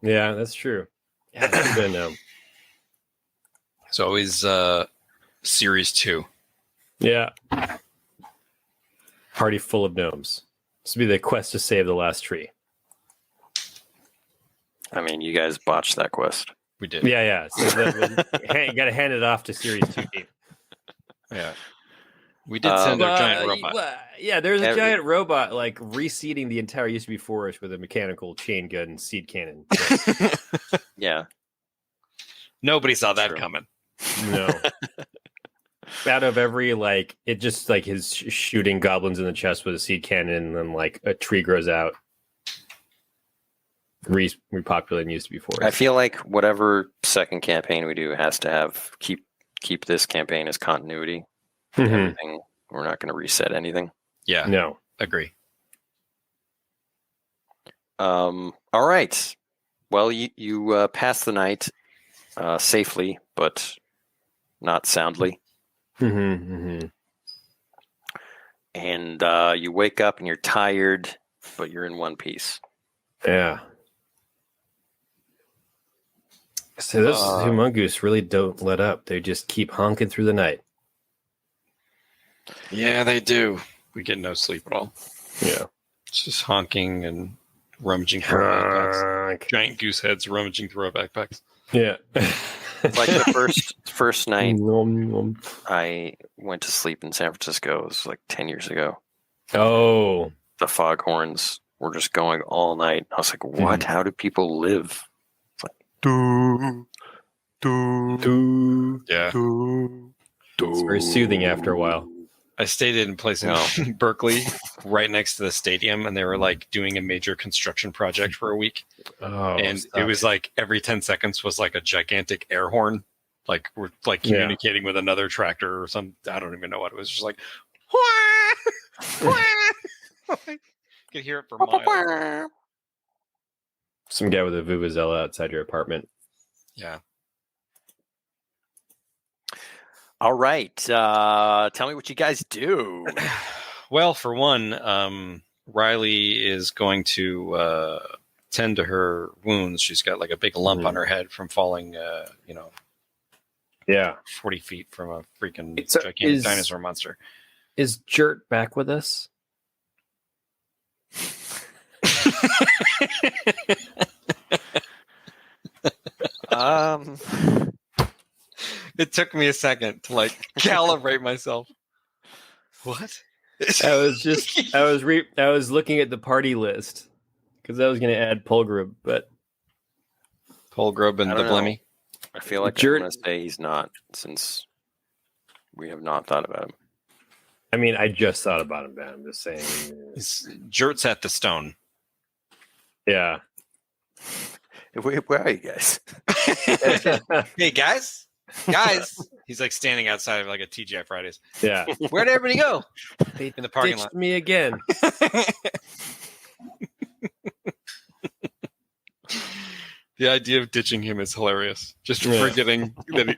Yeah, that's true. Yeah, that's good now. It's always series 2. Yeah. Party full of gnomes. This will be the quest to save the last tree. I mean, you guys botched that quest. We did. Yeah. So you got to hand it off to Series 2. Yeah. We did send our giant robot. Yeah, there's a giant robot like reseeding the entire used to be forest with a mechanical chain gun and seed cannon. So, Yeah. Nobody saw that True. coming. no. Out of every like, it just like his shooting goblins in the chest with a seed cannon, and then like a tree grows out. Repopulating used to be forest. I feel like whatever second campaign we do has to have keep this campaign as continuity. Mhm. Everything. We're not going to reset anything. Yeah. No. Agree. All right. Well, you pass the night safely, but not soundly. Mm-hmm. And you wake up and you're tired, but you're in one piece. Yeah. So those humongous really don't let up. They just keep honking through the night. Yeah, they do. We get no sleep at all. Yeah. It's just honking and rummaging through our backpacks. Honk. Giant goose heads rummaging through our backpacks. Yeah. Like the first night Nom, nom. I went to sleep in San Francisco, it was like 10 years ago. Oh. The foghorns were just going all night. I was like, what? How do people live? It's like, doo, doo, Doo. Yeah. doo, It's very soothing after a while. I stayed in a place in Berkeley, right next to the stadium, and they were like doing a major construction project for a week. Oh, and stop it was like every 10 seconds was like a gigantic air horn. like we're like communicating with another tractor or some. I don't even know what it was. Just like, you could hear it for miles. Some guy with a vuvuzela outside your apartment. Yeah. All right. Tell me what you guys do. Well, for one, Riley is going to tend to her wounds. She's got like a big lump on her head from falling, 40 feet from a freaking gigantic dinosaur monster. Is Jert back with us? It took me a second to like calibrate myself. What? I was looking at the party list because I was going to add Polgrub, but Polgrub and the Blemmy. I feel like I'm going to say he's not, since we have not thought about him. I mean, I just thought about him, Ben. I'm just saying. Jert's at the stone. Yeah. Where are you guys? Hey, guys. He's like standing outside of like a TGI Fridays. Yeah. Where'd everybody go? They in the parking ditched lot. me again. The idea of ditching him is hilarious. Just forgetting that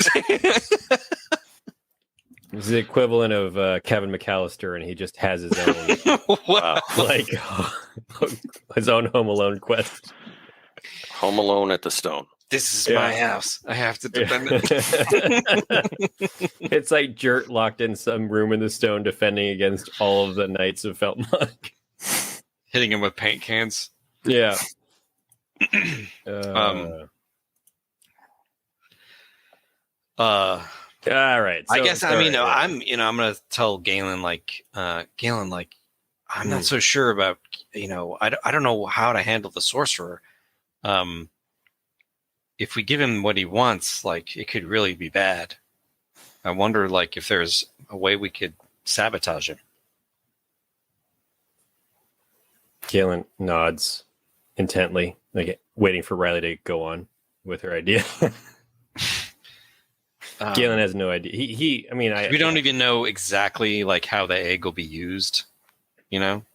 It's the equivalent of Kevin McAllister, and he just has his own, like his own Home Alone quest. Home Alone at the Stone. This is my house. I have to defend it. It's like Jert locked in some room in the stone, defending against all of the Knights of Feltmonk. Hitting him with paint cans. Yeah. All right. I guess I'm gonna tell Galen I'm not so sure about I don't know how to handle the sorcerer. If we give him what he wants, like it could really be bad. I wonder like if there's a way we could sabotage him. Galen nods intently, like waiting for Riley to go on with her idea. Galen has no idea. We don't even know exactly like how the egg will be used. We don't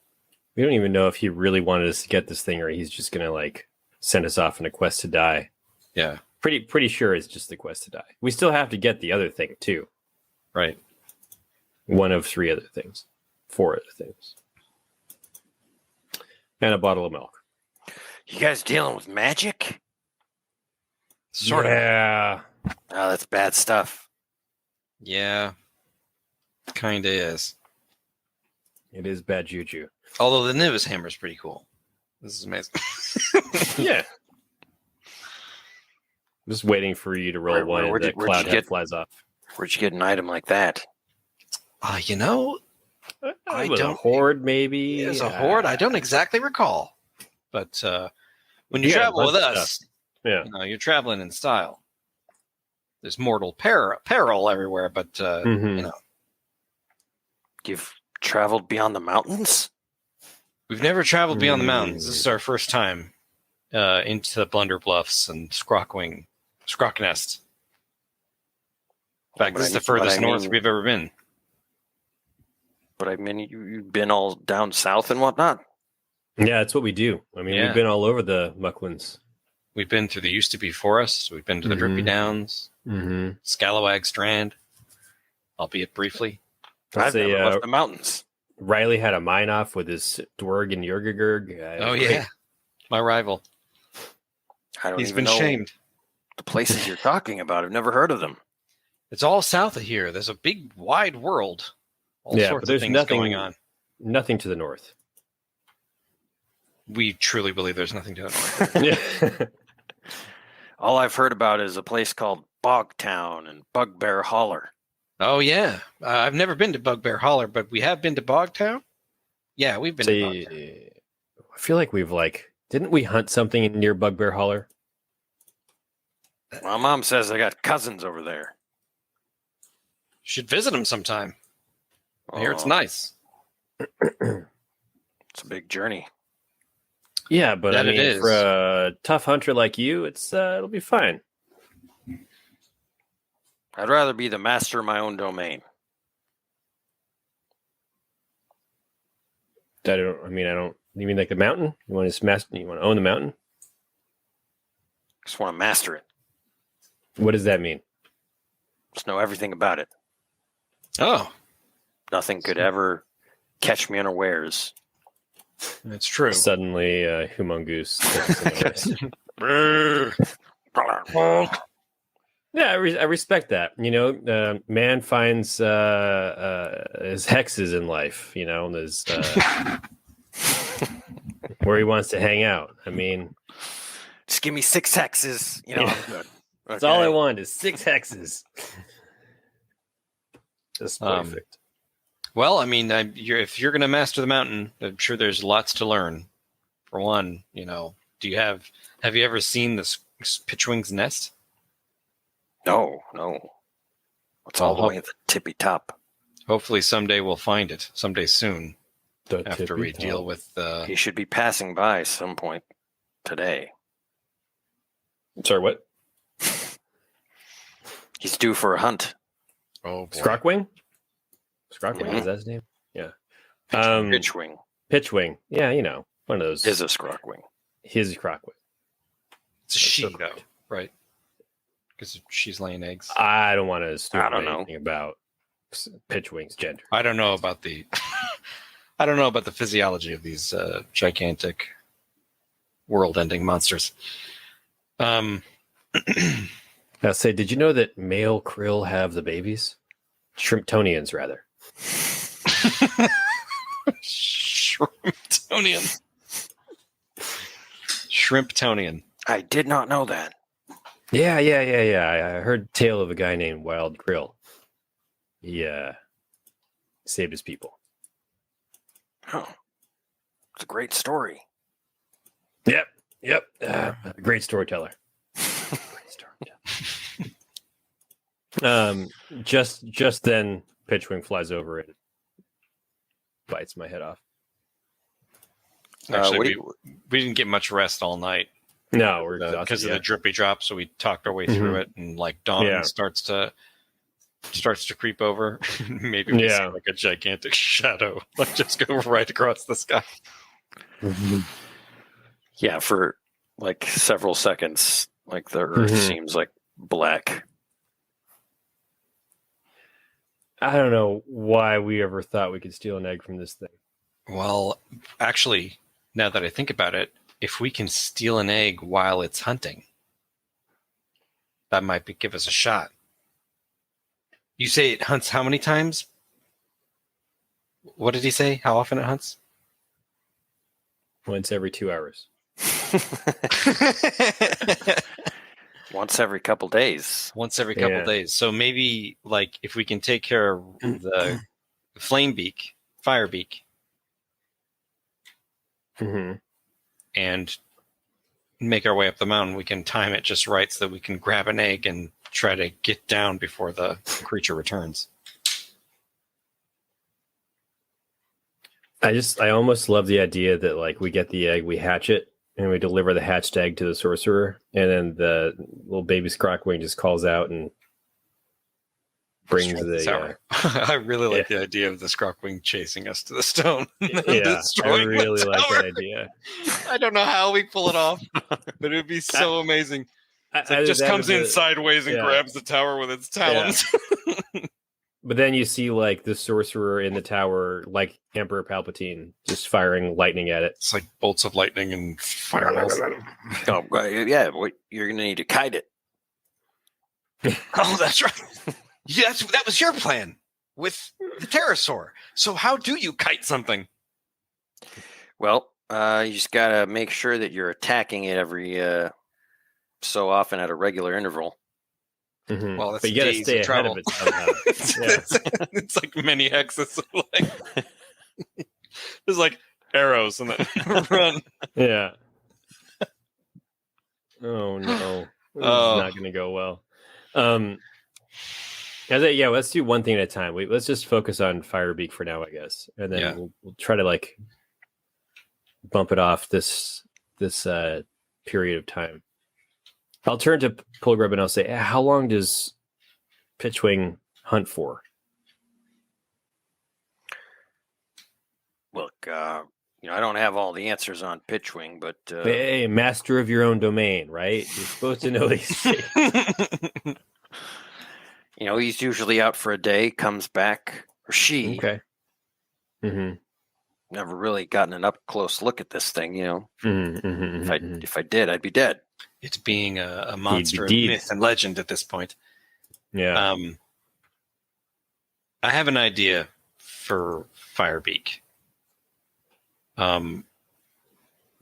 even know if he really wanted us to get this thing, or he's just gonna like send us off on a quest to die. Yeah, pretty sure it's just the quest to die. We still have to get the other thing too, right? One of 4 other things, and a bottle of milk. You guys dealing with magic? Sort of. Yeah. Oh, that's bad stuff. Yeah, kind of is. It is bad juju. Although the Nimbus hammer is pretty cool. This is amazing. Yeah. I'm just waiting for you to roll one and the cloud head flies off. Where'd you get an item like that? I don't. A horde, maybe. It's a horde. I don't exactly recall. But when you travel with us, you're traveling in style. There's mortal peril everywhere, but You've traveled beyond the mountains? We've never traveled beyond the mountains. This is our first time into the Blunder Bluffs and Scrokwing, Scroknest. In fact, this is the furthest north we've ever been. But I mean, you've been all down south and whatnot? Yeah, that's what we do. I mean, we've been all over the Mucklands. We've been through the used to be forest. We've been to the Drippy Downs, Scalawag Strand, albeit briefly. I've never left the mountains. Riley had a mine off with his Dwerg and Jurgagurg. Oh, yeah. My rival. He's been shamed. The places you're talking about, I've never heard of them. It's all south of here. There's a big, wide world. All sorts of things going on. Nothing to the north. We truly believe there's nothing to the north. All I've heard about is a place called Bogtown and Bugbear Holler. Oh, yeah. I've never been to Bugbear Holler, but we have been to Bogtown. Yeah, we've been to Bogtown. I feel like we've didn't we hunt something near Bugbear Holler? My mom says I got cousins over there. Should visit them sometime. I hear it's nice. It's a big journey. Yeah, but I mean, for a tough hunter like you, it'll be fine. I'd rather be the master of my own domain. I don't. You mean like the mountain? You want to master? You want to own the mountain? Just want to master it. What does that mean? Just know everything about it. Oh, Nothing could ever catch me unawares. that's true. Suddenly, Humongous. Yeah, I respect that. Man finds his hexes in life. There's where he wants to hang out. Just give me 6 hexes. I'm good. That's all I want is 6 hexes. That's perfect. Well, if you're going to master the mountain, I'm sure there's lots to learn. For one, do you have you ever seen this pitchwing's nest? No. It's all the way at the tippy top. Hopefully someday we'll find it. Someday soon. After we deal with He should be passing by some point today. Sorry, what? He's due for a hunt. Oh, boy. Scrokwing? Scrokwing, Mhm. is that his name? Yeah. Pitchwing Pitchwing. Yeah, one of those. is a scrokwing. His Scrokwing. It's a she, so though, correct. right? Because she's laying eggs. I don't want to assume I don't know. anything about Pitchwing's gender. I don't know about the I don't know about the physiology of these gigantic world-ending monsters. Now, say, did you know that male krill have the babies? Shrimptonians, rather. Shrimptonian. Shrimptonian. I did not know that. Yeah. I heard a tale of a guy named Wild Krill. He saved his people. Oh, it's a great story. Yep. Great storyteller. Just then, Pitchwing flies over and bites my head off. Actually, we didn't get much rest all night. No, we're exhausted, because of the drippy drop. So we talked our way through it, and dawn starts to creep over. Maybe we see like a gigantic shadow, just go right across the sky. Yeah, for several seconds, the earth seems black. I don't know why we ever thought we could steal an egg from this thing. Well, actually, now that I think about it, if we can steal an egg while it's hunting, that might give us a shot. You say it hunts how many times? What did he say? How often it hunts? Once every 2 hours. Once every couple days. Once every couple days. So maybe if we can take care of the Firebeak, and make our way up the mountain, we can time it just right so that we can grab an egg and try to get down before the creature returns. I almost love the idea that we get the egg, we hatch it, and we deliver the hatched egg to the sorcerer, and then the little baby Scrockwing just calls out and brings the. I really like the idea of the Scrockwing chasing us to the stone. Yeah, I really like that idea. I don't know how we pull it off, but it would be so amazing. It just comes in sideways and grabs the tower with its talons. Yeah. But then you see the sorcerer in the tower, like Emperor Palpatine, just firing lightning at it. It's like bolts of lightning and fireballs. Oh, yeah, you're going to need to kite it. Oh, that's right. That was your plan with the pterosaur. So how do you kite something? Well, you just got to make sure that you're attacking it every so often at a regular interval. Mm-hmm. Well, that's but you got to stay ahead of it somehow. It's like many hexes. There's arrows and then run. Yeah. Oh no, this is not going to go well. Let's do one thing at a time. Let's just focus on Firebeak for now, I guess, and then we'll try to bump it off this period of time. I'll turn to Pulgrub and I'll say, how long does Pitchwing hunt for? Look, I don't have all the answers on Pitchwing, but Hey, master of your own domain, right? You're supposed to know these things. he's usually out for a day, comes back, or she. Okay. Mm-hmm. Never really gotten an up close look at this thing. Mm-hmm. If I did, I'd be dead. It's being a monster of Indeed. myth and legend at this point. Yeah. I have an idea for Firebeak.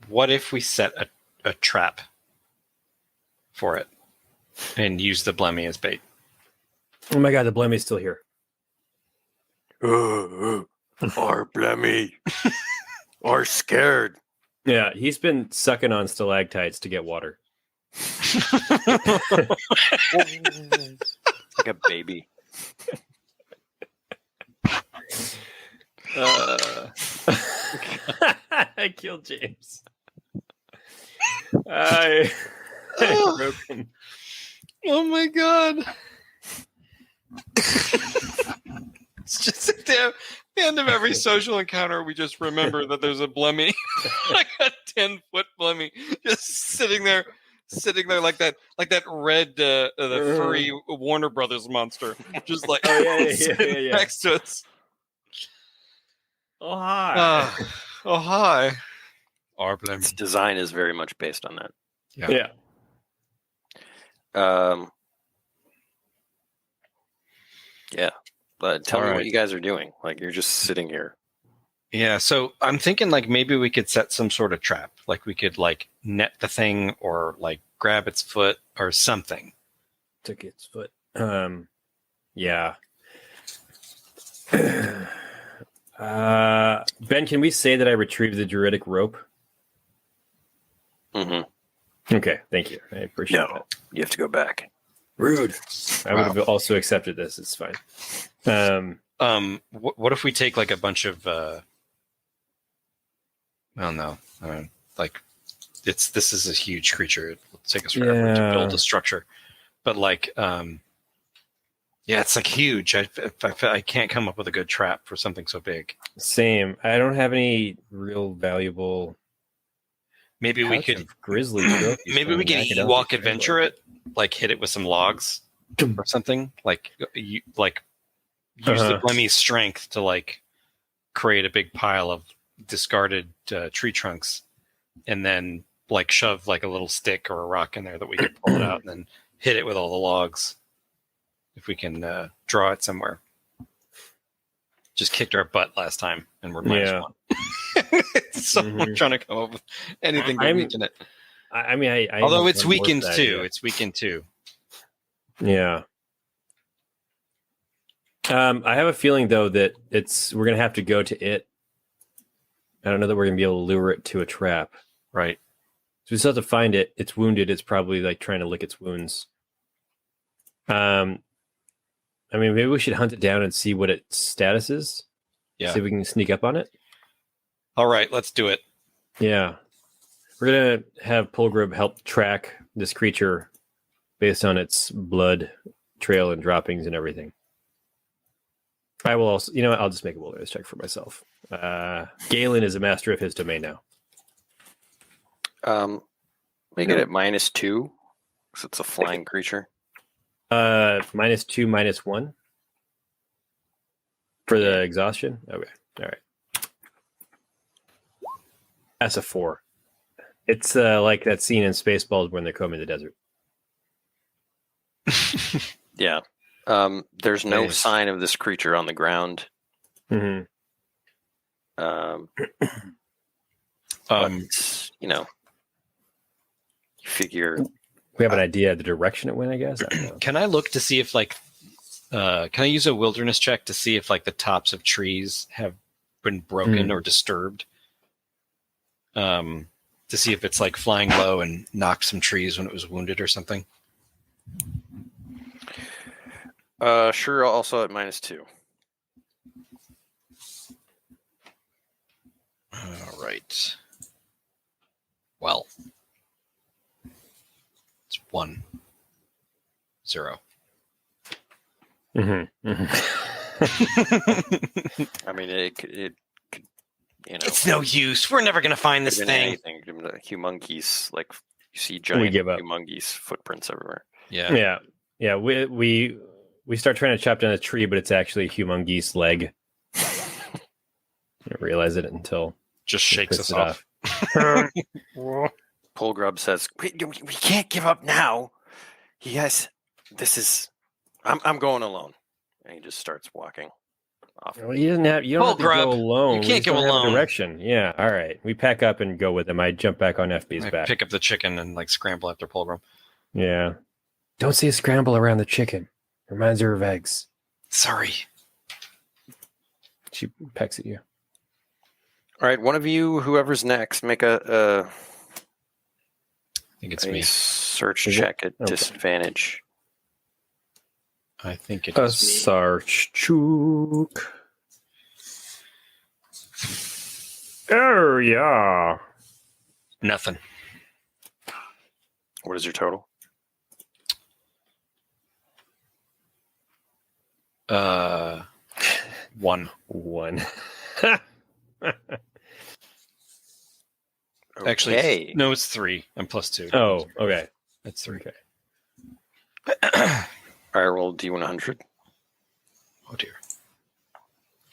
What if we set a trap for it and use the Blemmy as bait? Oh my god, the Blemmy's still here. Our Blemmy are scared. Yeah, he's been sucking on stalactites to get water. Like a baby. I killed James. I broke him. Oh my god. It's just at the end of every social encounter, we just remember that there's a Blemmy, like a 10-foot Blemmy, just sitting there like that red, the furry Warner Brothers monster, just like sitting next to us. Oh hi. Hi. Our Blemmy. Its design is very much based on that. Yeah. Yeah. But tell me All what right. you guys are doing. Like, you're just sitting here. Yeah, so I'm thinking like maybe we could set some sort of trap. Like we could like net the thing or like grab its foot or something. Took its foot. Yeah. Ben, can we say that I retrieved the druidic rope? Mm-hmm. Okay, thank you. I appreciate that. You have to go back. Rude. I would have also accepted this. It's fine. What if we take like a bunch of well, no. Like this is a huge creature. It'll take us forever to build a structure. But like yeah, it's like huge. I can't come up with a good trap for something so big. Same. I don't have any real valuable. Maybe we could grizzly trophies. Maybe we can Ewok adventure it, like hit it with some logs or something. Like use the Blemmy's strength to like create a big pile of discarded tree trunks, and then like shove like a little stick or a rock in there that we could pull it out, and then hit it with all the logs. If we can draw it somewhere. Just kicked our butt last time, and we're -1. So we're trying to come up with anything to weaken it. I mean, although it's weakened too. It's weakened too. Yeah. I have a feeling though that we're gonna have to go to it. I don't know that we're gonna be able to lure it to a trap. Right. So we still have to find it. It's wounded. It's probably like trying to lick its wounds. I mean, maybe we should hunt it down and see what its status is. Yeah. See if we can sneak up on it. All right, let's do it. Yeah. We're going to have Pulgrub help track this creature based on its blood trail and droppings and everything. I will also, I'll just make a wilderness check for myself. Galen is a master of his domain now. Make it at -2, because it's a flying creature. -2, -1 for the exhaustion. Okay, all right. That's a 4. It's like that scene in Spaceballs when they're combing the desert. Yeah. There's no sign of this creature on the ground. Mm-hmm. But, you figure. We have an idea of the direction it went, I guess. I don't know. Can I look to see if can I use a wilderness check to see if like the tops of trees have been broken or disturbed? To see if it's like flying low and knocked some trees when it was wounded or something. Sure. Also at -2. All right. Well, it's 1, 0. Mm-hmm. Mm-hmm. I mean, it could, It's no use. We're never going to find this thing. Anything. Humongous, like you see giant give up. humongous footprints everywhere. Yeah. Yeah. We start trying to chop down a tree, but it's actually a humongous leg. You don't realize it until Just shakes us it off. Polgrub says, we can't give up now. Yes, this is. I'm going alone, and he just starts walking off. Well, you don't have to go alone. You can't go alone. Direction. Yeah. All right. We pack up and go with him. I jump back on FB's I back. pick up the chicken and like scramble after Polgrim. Yeah. Don't say scramble around the chicken. Reminds her of eggs. Sorry. She pecks at you. All right, one of you, whoever's next, make a I think it's me. search check at disadvantage. I think it A is me. search chook. Oh, yeah. Nothing. What is your total? One. Actually, Okay. no, it's 3. I'm plus 2. Oh, okay. It's 3. Okay. All right, roll D100. Oh dear.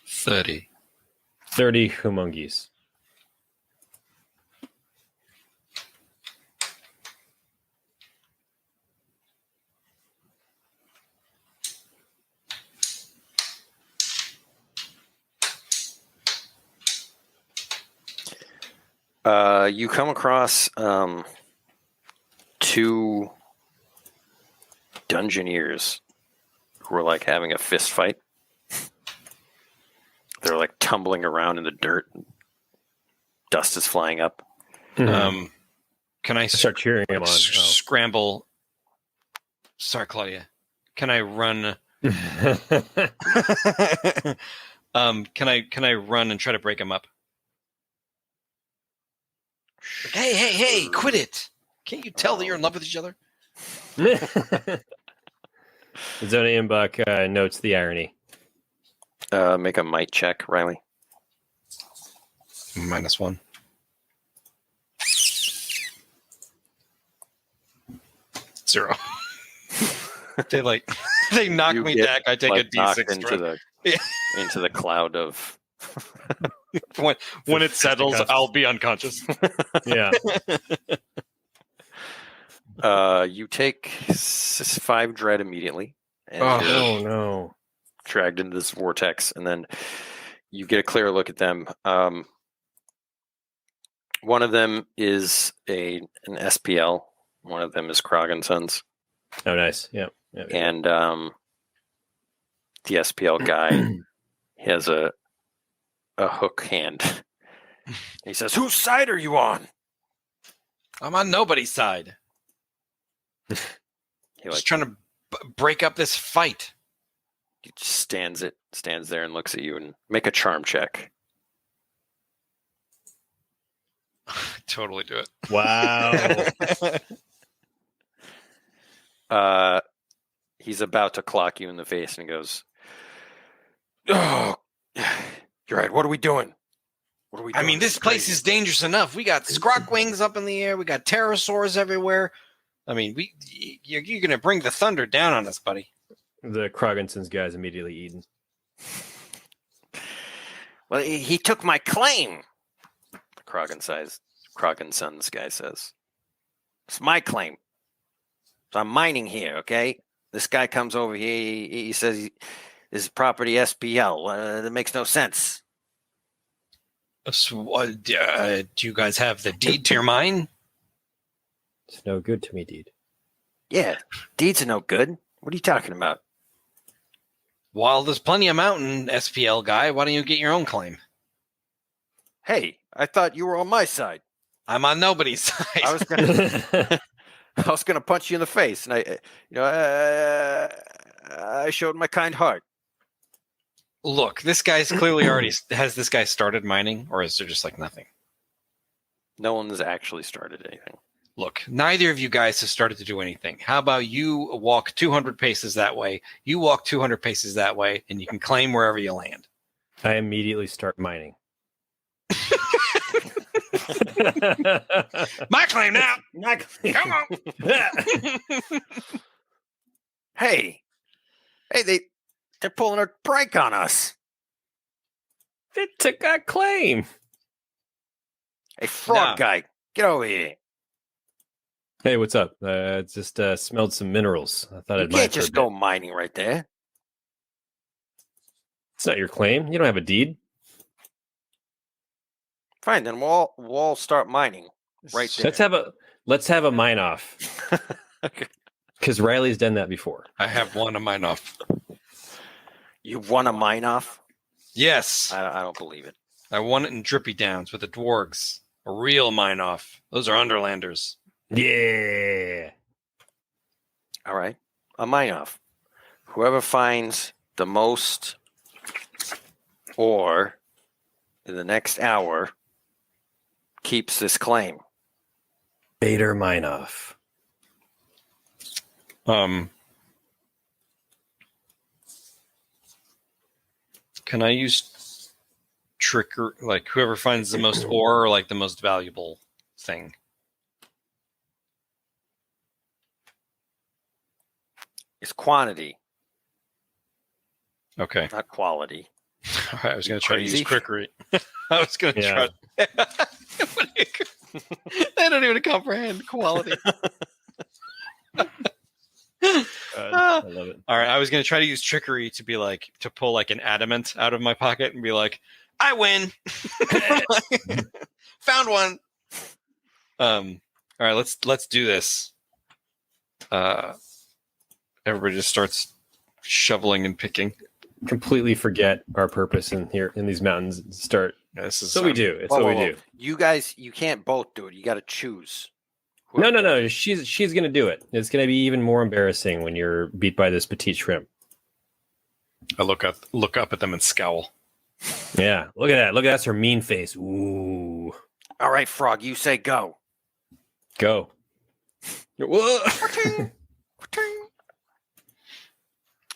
30. 30 humongous. You come across 2 Dungeoneers who are like having a fist fight. They're like tumbling around in the dirt. Dust is flying up. Mm-hmm. Can I Start cheering him on. scramble? Sorry, Claudia. Can I run? Can I run and try to break him up? Hey! Quit it! Can't you tell that you're in love with each other? Zona Imbuck notes the irony. Make a might check, Riley. -1. 0. they knock You me get, back. I take like, a D6 knocked strike. into the cloud of. When it settles, I'll be unconscious. Yeah. You take 5 dread immediately, and you're Oh, no. dragged into this vortex, and then you get a clear look at them. One of them is an SPL. One of them is Krog and Sons. Oh, nice. Yeah. And the SPL guy has a hook hand. He says, "Whose side are you on?" I'm on nobody's side. He Just trying to break up this fight. he stands there and looks at you and make a charm check. Totally do it. Wow. He's about to clock you in the face and he goes, "Oh, you're right. What are we doing? What are we doing? I mean, this place is dangerous enough. We got scrokwings up in the air. We got pterosaurs everywhere. I mean, you're going to bring the thunder down on us, buddy." The Kroggenson's guy's immediately eaten. Well, he took my claim. The Kroggenson's guy says, "It's my claim. So I'm mining here, okay? This guy comes over here. He says this is property SPL. That makes no sense." So, do you guys have the deed to your mine? It's no good to me, Deed. Yeah, deeds are no good. What are you talking about? Well, there's plenty of mountain, SPL guy. Why don't you get your own claim? Hey, I thought you were on my side. I'm on nobody's side. I was gonna punch you in the face, and I showed my kind heart. Look, this guy's clearly already has this guy started mining, or is there just like nothing? No one has actually started anything. Look, neither of you guys have started to do anything. How about you walk 200 paces that way, you walk 200 paces that way, and you can claim wherever you land. I immediately start mining. My claim now! My claim. Come on! Hey, they're pulling a prank on us. They took our claim. Hey, frog No. guy, get over here. Hey, what's up? Just smelled some minerals. I thought You I'd mine can't for a just bit. go mining right there. It's not your claim. You don't have a deed. Fine, then we'll all start mining right there. Let's have a mine off. Okay. Because Riley's done that before. I have one of mine off. You won a mine off? Yes. I don't believe it. I won it in Drippy Downs with the Dwargs. A real mine off. Those are Underlanders. Yeah. All right, a mine off. Whoever finds the most ore in the next hour keeps this claim. Bader mine off. Can I use trickery? Like whoever finds the most ore or like the most valuable thing? It's quantity, Okay. not quality. All right, I was going to try to Crazy? use trickery. I was going to Yeah. try. I don't even comprehend quality. I love it. All right, I was going to try to use trickery to be like to pull like an adamant out of my pocket and be like, "I win, found one." All right, let's do this. Everybody just starts shoveling and picking. Completely forget our purpose in these mountains and start. This is That's what we do. It's Whoa, what whoa, we whoa. do. You guys, you can't both do it. You got to choose. No. She's gonna do it. It's gonna be even more embarrassing when you're beat by this petite shrimp. I look up at them and scowl. Yeah, look at that. That's her mean face. Ooh, All right, Frog, you say go. go. Whoa.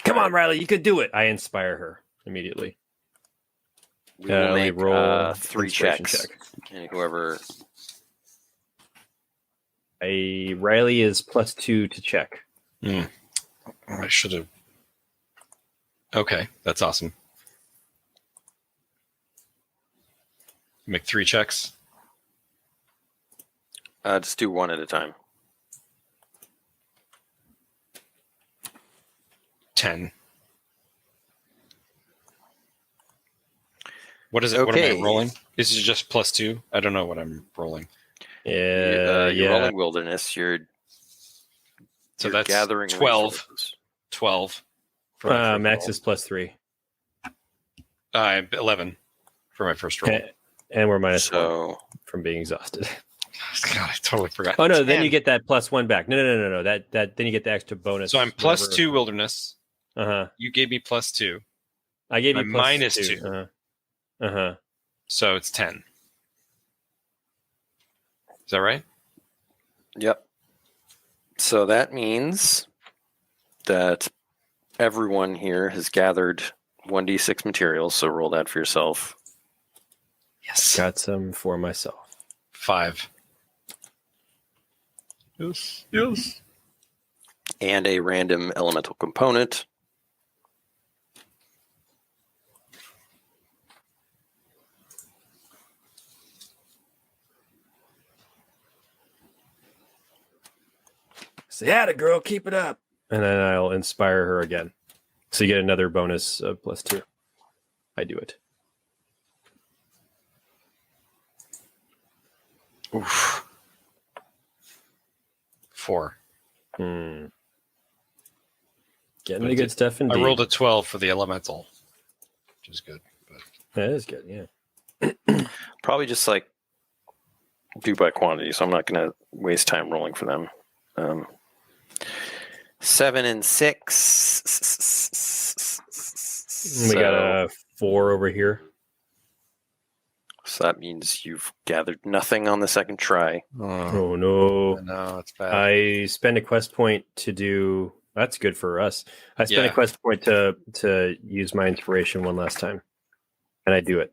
Come on, Riley, you could do it. I inspire her immediately. We will make roll 3 inspiration checks. And whoever... Riley is +2 to check. I should have. Okay, that's awesome. Make 3 checks. Just do one at a time. 10. What is it? What Okay. am I rolling? Is it just +2? I don't know what I'm rolling. You're rolling wilderness. You're That's gathering 12. resources. 12. for my first Max roll. is +3. 11 for my first roll. And we're -1 So from being exhausted. God, I totally forgot. Oh no, then 10. you get that +1 back. No. That then you get the extra bonus. So I'm +2 wilderness. You gave me +2. I gave you I'm +2. -2. So it's 10. Is that right? Yep. So that means that everyone here has gathered 1d6 materials. So roll that for yourself. Yes. Got some for myself. 5. Yes. And a random elemental component. Say "Atta girl, keep it up." And then I'll inspire her again. So you get another bonus of +2. I do it. Oof. 4. Getting the good stuff indeed. I rolled a 12 for the elemental, which is good. But That is good, yeah. Probably just like do by quantity. So I'm not going to waste time rolling for them. 7 and 6. We got a 4 over here. So that means you've gathered nothing on the second try. Oh no. No, it's bad. I spend a quest point to do. That's good for us. I spend a quest point to use my inspiration one last time, and I do it.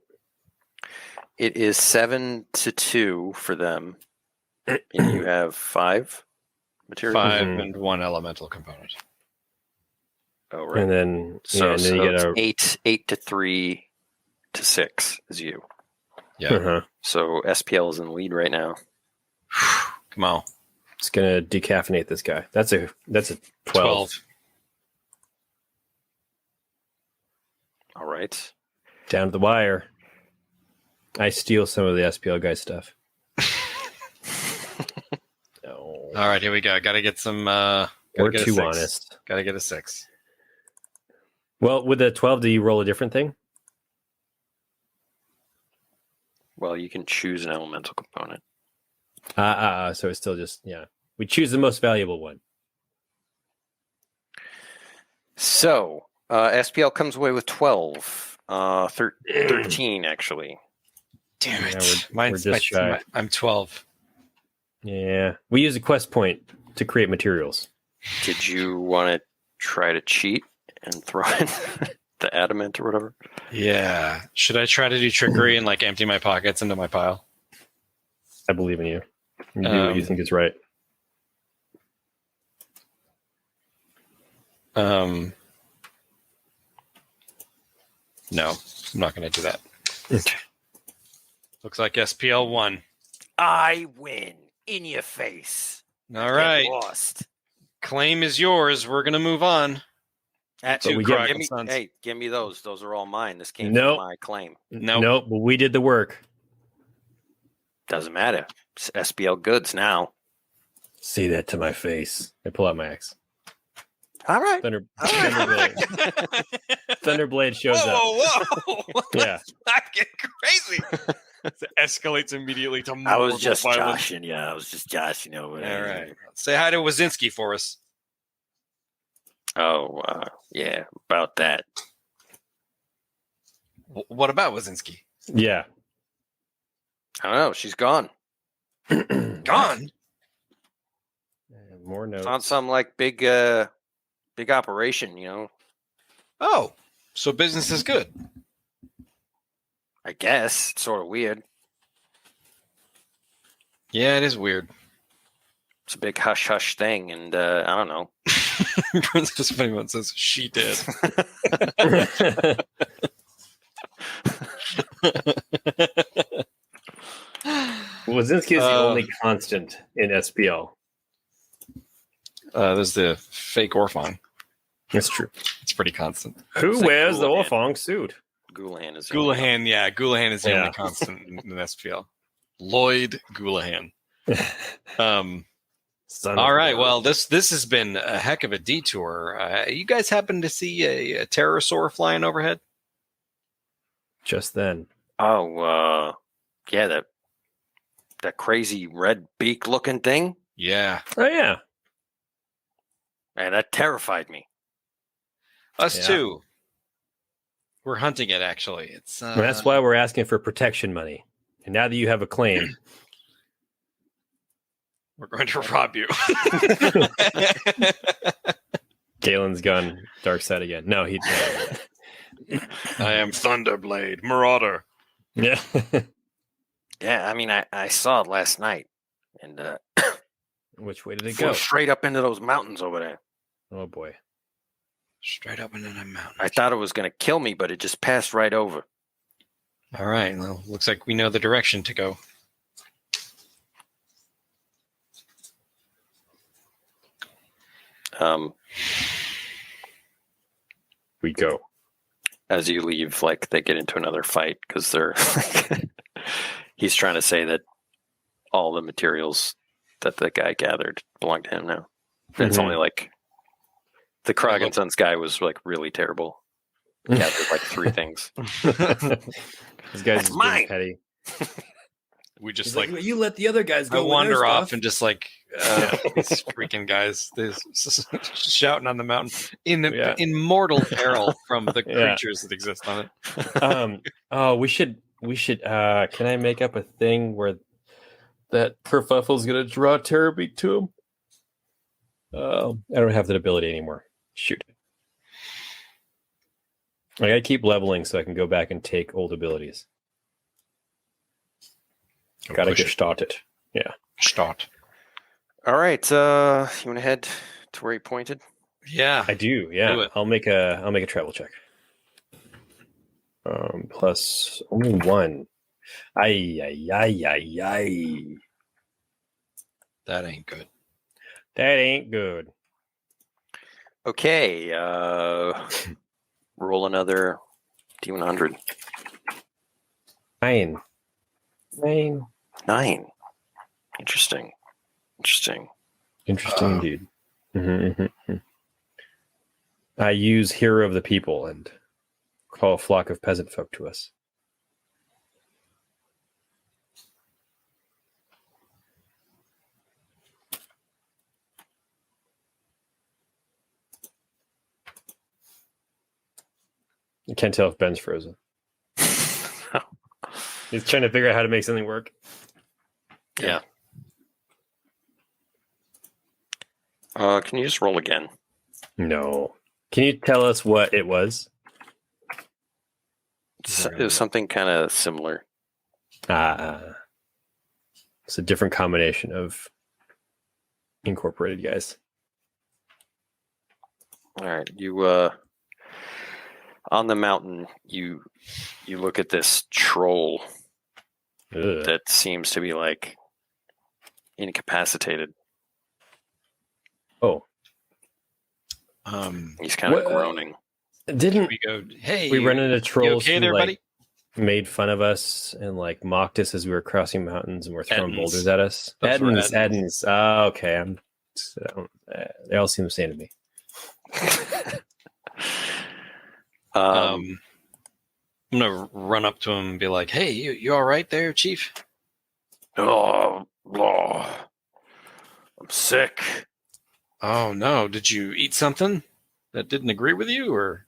It is 7-2 for them, and you have 5 materials. 5 Mhm. and 1 elemental component. Oh, right. And then So, and then you get a 8 to 3 to 6 is you. Yeah. uh-huh. So SPL is in the lead right now. Come on. It's gonna decaffeinate this guy. That's a 12. All right. Down to the wire. I steal some of the SPL guy's stuff. No. All right, here we go. Got to get some. We're too honest. Got to get a 6. Well, with the 12, do you roll a different thing? Well, you can choose an elemental component. So it's still just, we choose the most valuable one. So SPL comes away with 12. 13, actually. Damn it. We're just shy. I'm 12. Yeah. We use a quest point to create materials. Did you want to try to cheat and throw in the adamant or whatever? Yeah. Should I try to do trickery and like empty my pockets into my pile? I believe in you. You do what you think is right. No, I'm not going to do that. Looks like SPL won. I win in your face. All right. Get lost. Claim is yours. We're going to move on. At But we give Kraken me, Sons. hey, give me those. Those are all mine. This came Nope. from my claim. Nope. But we did the work. Doesn't matter. It's SPL goods now. Say that to my face. I pull out my axe. All right. Thunderblade. Thunderblade shows up. Whoa. Yeah. Not get crazy. It escalates immediately to I was mortal just violence. joshing. Yeah, I was just joshing over All there. right. Say hi to Wazinski for us. Oh, yeah, about that. What about Wazinski? Yeah. I don't know. She's gone. Gone. More notes. Found some like big operation. Oh, so business is good. I guess it's sort of weird. Yeah, it is weird. It's a big hush hush thing, and I don't know. Princess if anyone says she did. Wazinski is the only constant in SPL. There's the fake Orphong. That's true. It's pretty constant. Who It's like wears the Ghoulahan. Orphong suit? Ghoulahan is Ghoulahan is the Yeah. only constant in SPL. Lloyd Ghoulahan. Son All of right. God. Well, this has been a heck of a detour. You guys happen to see a pterosaur flying overhead? Just then. Oh, yeah, that crazy red beak looking thing. Yeah. Oh, yeah. Man, that terrified me. Us Yeah. too. We're hunting it, actually. It's And that's why we're asking for protection money. And now that you have a claim, we're going to rob you. Galen's gone dark side again. No, he. I am Thunderblade, Marauder. Yeah. Yeah, I mean, I saw it last night, and Which way did it flew go? straight up into those mountains over there. Oh boy. Straight up into the mountain. I thought it was going to kill me, but it just passed right over. All right. Well, looks like we know the direction to go. We go. As you leave, like they get into another fight because they're. He's trying to say that all the materials that the guy gathered belong to him now. And it's Mhm. only like the Krog and Sons guy was like really terrible. He gathered like 3 things. This guy's That's just mine. being petty. We just He's like you let the other guys I go. with their wander off stuff." and just like these freaking guys, they're shouting on the mountain in mortal peril from the Yeah. creatures that exist on it. Oh, we should we should. Can I make up a thing where that kerfuffle's gonna draw Terrorbeak to him? I don't have that ability anymore. Shoot. I gotta keep leveling so I can go back and take old abilities. Gotta get started. Yeah. Start. All right. You want to head to where he pointed? Yeah. I do, yeah. Do it. I'll make a travel check. Plus only one. Ay. That ain't good. That ain't good. Okay. Roll another D100. 9. 9. Interesting. Interesting indeed. I use Hero of the People and call a flock of peasant folk to us. I can't tell if Ben's frozen. He's trying to figure out how to make something work. Yeah. Can you just roll again? No. Can you tell us what it was? It was something kind of similar. It's a different combination of incorporated guys. All right. You on the mountain, you look at this troll Ugh. that seems to be like incapacitated. Oh. He's kind of What- groaning. Didn't We go, hey, we run into you trolls okay who there, like buddy? made fun of us and like mocked us as we were crossing mountains and were throwing Edens. boulders at us? Those were Edens. Edens. Oh, okay. They all seem the same to me. I'm gonna run up to him and be like, hey, you all right there, Chief? I'm sick. Oh no, did you eat something that didn't agree with you, or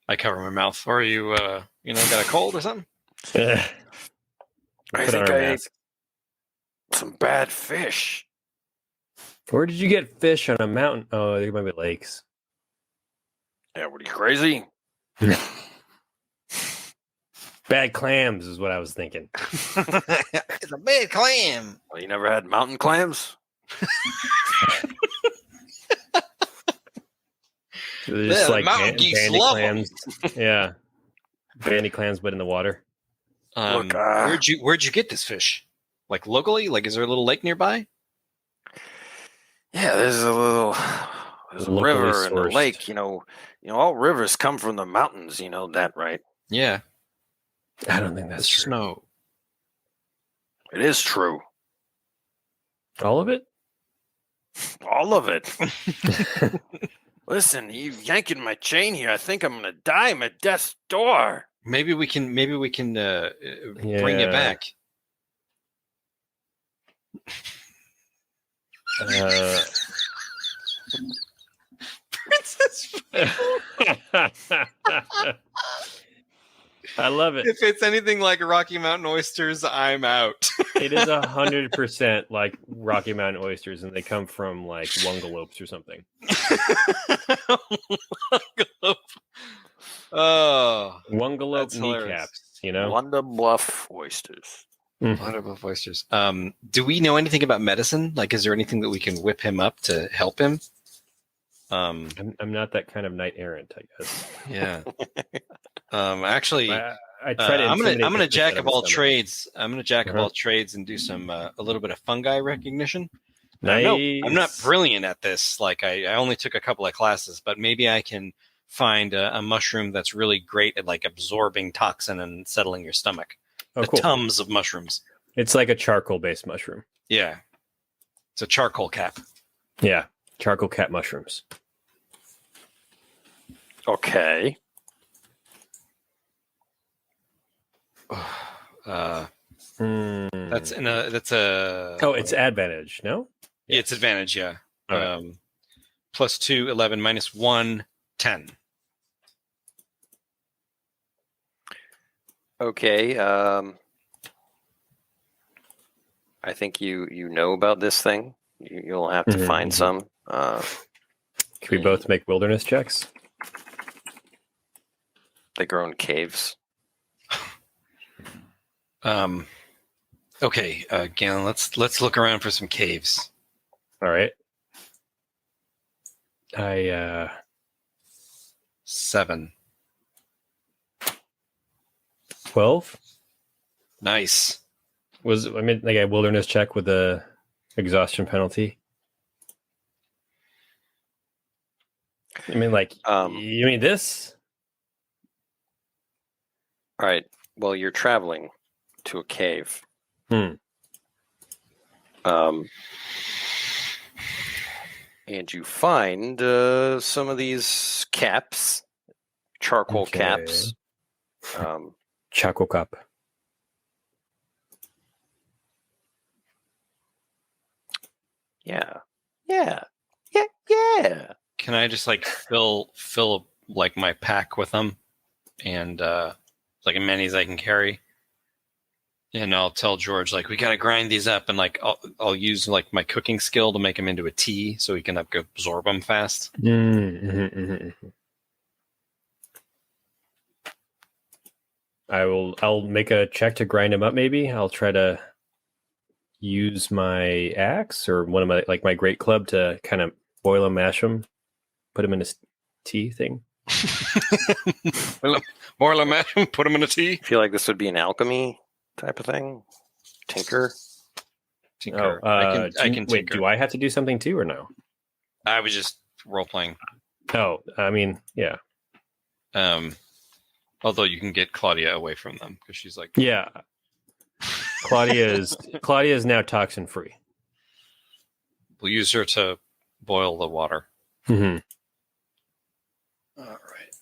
I cover my mouth? Or are you got a cold or something? I Put think on our I ate mask. some bad fish. Where did you get fish on a mountain? Oh, there might be lakes. Yeah, what are you, crazy? Bad clams is what I was thinking. It's a bad clam. Well, you never had mountain clams? They're just Yeah, like mountain geese bandy love 'em. clams. Yeah. Bandy clams, but in the water. Look, Where'd you get this fish? Like locally? Like, is there a little lake nearby? Yeah, there's a Locally river and a sourced. lake. You know, all rivers come from the mountains. You know that, right? Yeah, I don't think the that's true. snow. It is true. All of it? All of it. Listen, you yanking my chain here. I think I'm gonna die. I'm at death's door. Maybe we can bring Yeah. it back. Princess. I love it. If it's anything like Rocky Mountain oysters, I'm out. It is 100% like Rocky Mountain oysters, and they come from like Wungalopes or something. Oh, Wungalope That's hilarious. kneecaps, you know? Wonder Bluff oysters. wonderful oysters. Do we know anything about medicine? Like, is there anything that we can whip him up to help him? I'm not that kind of knight errant, I guess. Yeah. Actually, I try to. I'm intimidate gonna the jack shit of out all his stomach. trades. I'm gonna jack of Uh-huh. all trades and do some a little bit of fungi recognition. Nice. I'm not brilliant at this. Like I only took a couple of classes, but maybe I can find a mushroom that's really great at like absorbing toxin and settling your stomach. Oh, The cool. tums of mushrooms. It's like a charcoal-based mushroom. Yeah, it's a charcoal cap. Yeah, charcoal cat mushrooms. Okay. That's a. Oh, it's advantage. No. Yeah, it's advantage. Yeah. All right. Plus 2, 11, -1, 10. Okay. I think you know about this thing. You'll have to find some. Can we both make wilderness checks? They grow in caves. Okay, Galen, let's look around for some caves. All right. I 7. 12 Nice. was like a wilderness check with a exhaustion penalty. I mean, like you mean this? All right. Well, you're traveling to a cave. And you find some of these caps, charcoal caps. Charcoal cup. Yeah. Can I just like fill like my pack with them, and like as many as I can carry? And I'll tell George, like, we gotta grind these up, and like I'll use like my cooking skill to make them into a tea, so he can absorb them fast. I'll make a check to grind them up. Maybe I'll try to use my axe or one of my great club to kind of boil them, mash them, put them in a tea thing. Boil them, mash them, put them in a tea. I feel like this would be an alchemy type of thing. Tinker. I can wait, do I have to do something too or no? I was just role playing. Oh, I mean, yeah. Although you can get Claudia away from them because she's like, yeah. Claudia is now toxin free. We'll use her to boil the water. Mm-hmm. All right.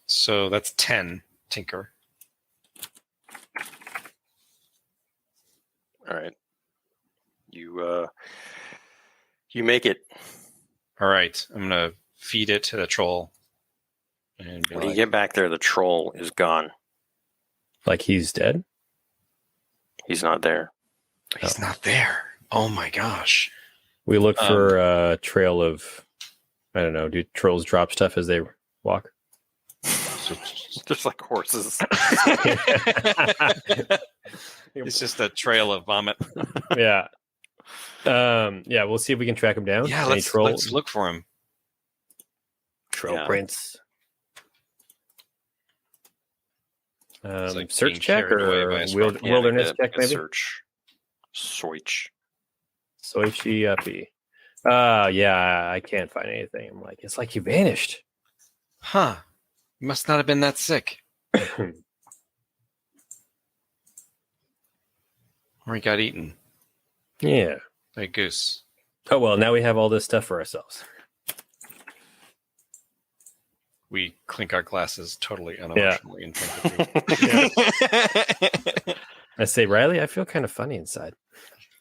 So that's 10, Tinker. All right. You make it. All right. I'm gonna feed it to the troll. And when you get back there, the troll is gone. Like he's dead? He's not there. He's not there. Oh my gosh. We look for a trail of, I don't know, do trolls drop stuff as they walk? Just like horses. It's just a trail of vomit. Yeah. Yeah, we'll see if we can track him down. Yeah, let's look for him. Troll prints. Like search check or wilderness check, maybe? Search. Soich. Soichi uppy. Yeah, I can't find anything. I'm like, it's like you vanished. Huh. You must not have been that sick. Or he got eaten. Yeah. By a goose. Oh, well, now we have all this stuff for ourselves. We clink our glasses totally unemotionally in front of you. I say, Riley, I feel kind of funny inside.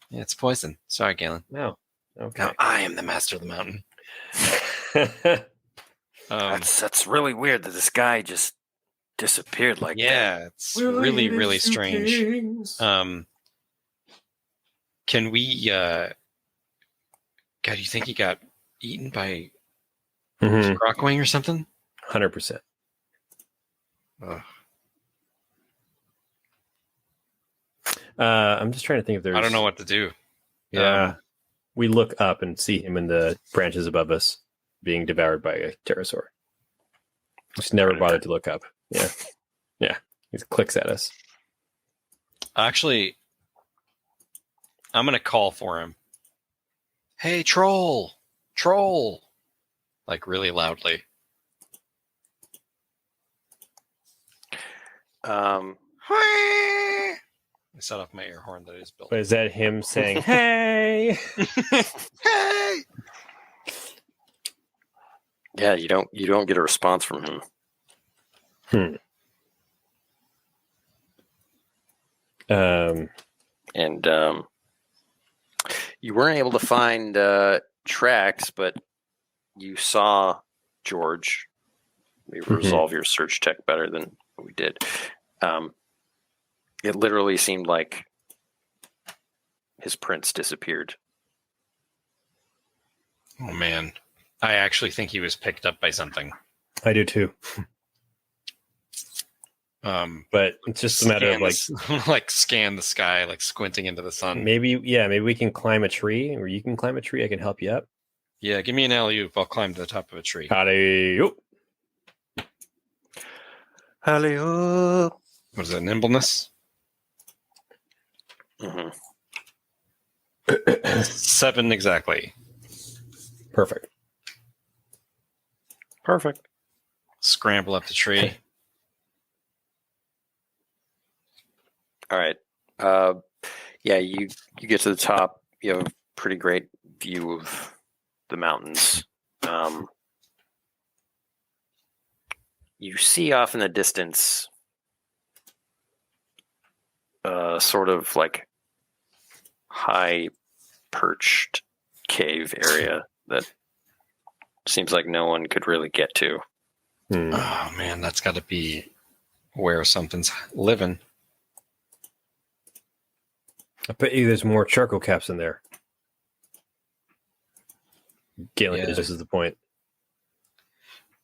Yeah, it's poison. Sorry, Galen. No. Okay. Now I am the master of the mountain. That's really weird that this guy just disappeared like that. Yeah, it's really, really strange. Can we God, you think he got eaten by scrokwing or something? 100%. I'm just trying to think if there's... I don't know what to do. Yeah. We look up and see him in the branches above us being devoured by a pterosaur. Just never bothered to look up. Yeah. Yeah. He clicks at us. Actually, I'm going to call for him. Hey, troll! Troll! Like really loudly. I set off my air horn that is built. But is that him saying, hey? Hey! Yeah, you don't get a response from him. And you weren't able to find tracks, but you saw George. Maybe resolve your search check better than what we did. It literally seemed like his prince disappeared. Oh man, I actually think he was picked up by something. I do too. But it's just a matter of like scan the sky, like squinting into the sun. maybe we can climb a tree, or you can climb a tree. I can help you up. Yeah, give me an alley-oop. I'll climb to the top of a tree. Alley-oop. Alley-oop. What is it, nimbleness? Mm-hmm. 7 exactly. Perfect. Scramble up the tree. All right. You get to the top. You have a pretty great view of the mountains. You see off in the distance sort of like high perched cave area that seems like no one could really get to. Oh man, that's got to be where something's living. I bet you there's more charcoal caps in there. Galen, Yeah. this is the point.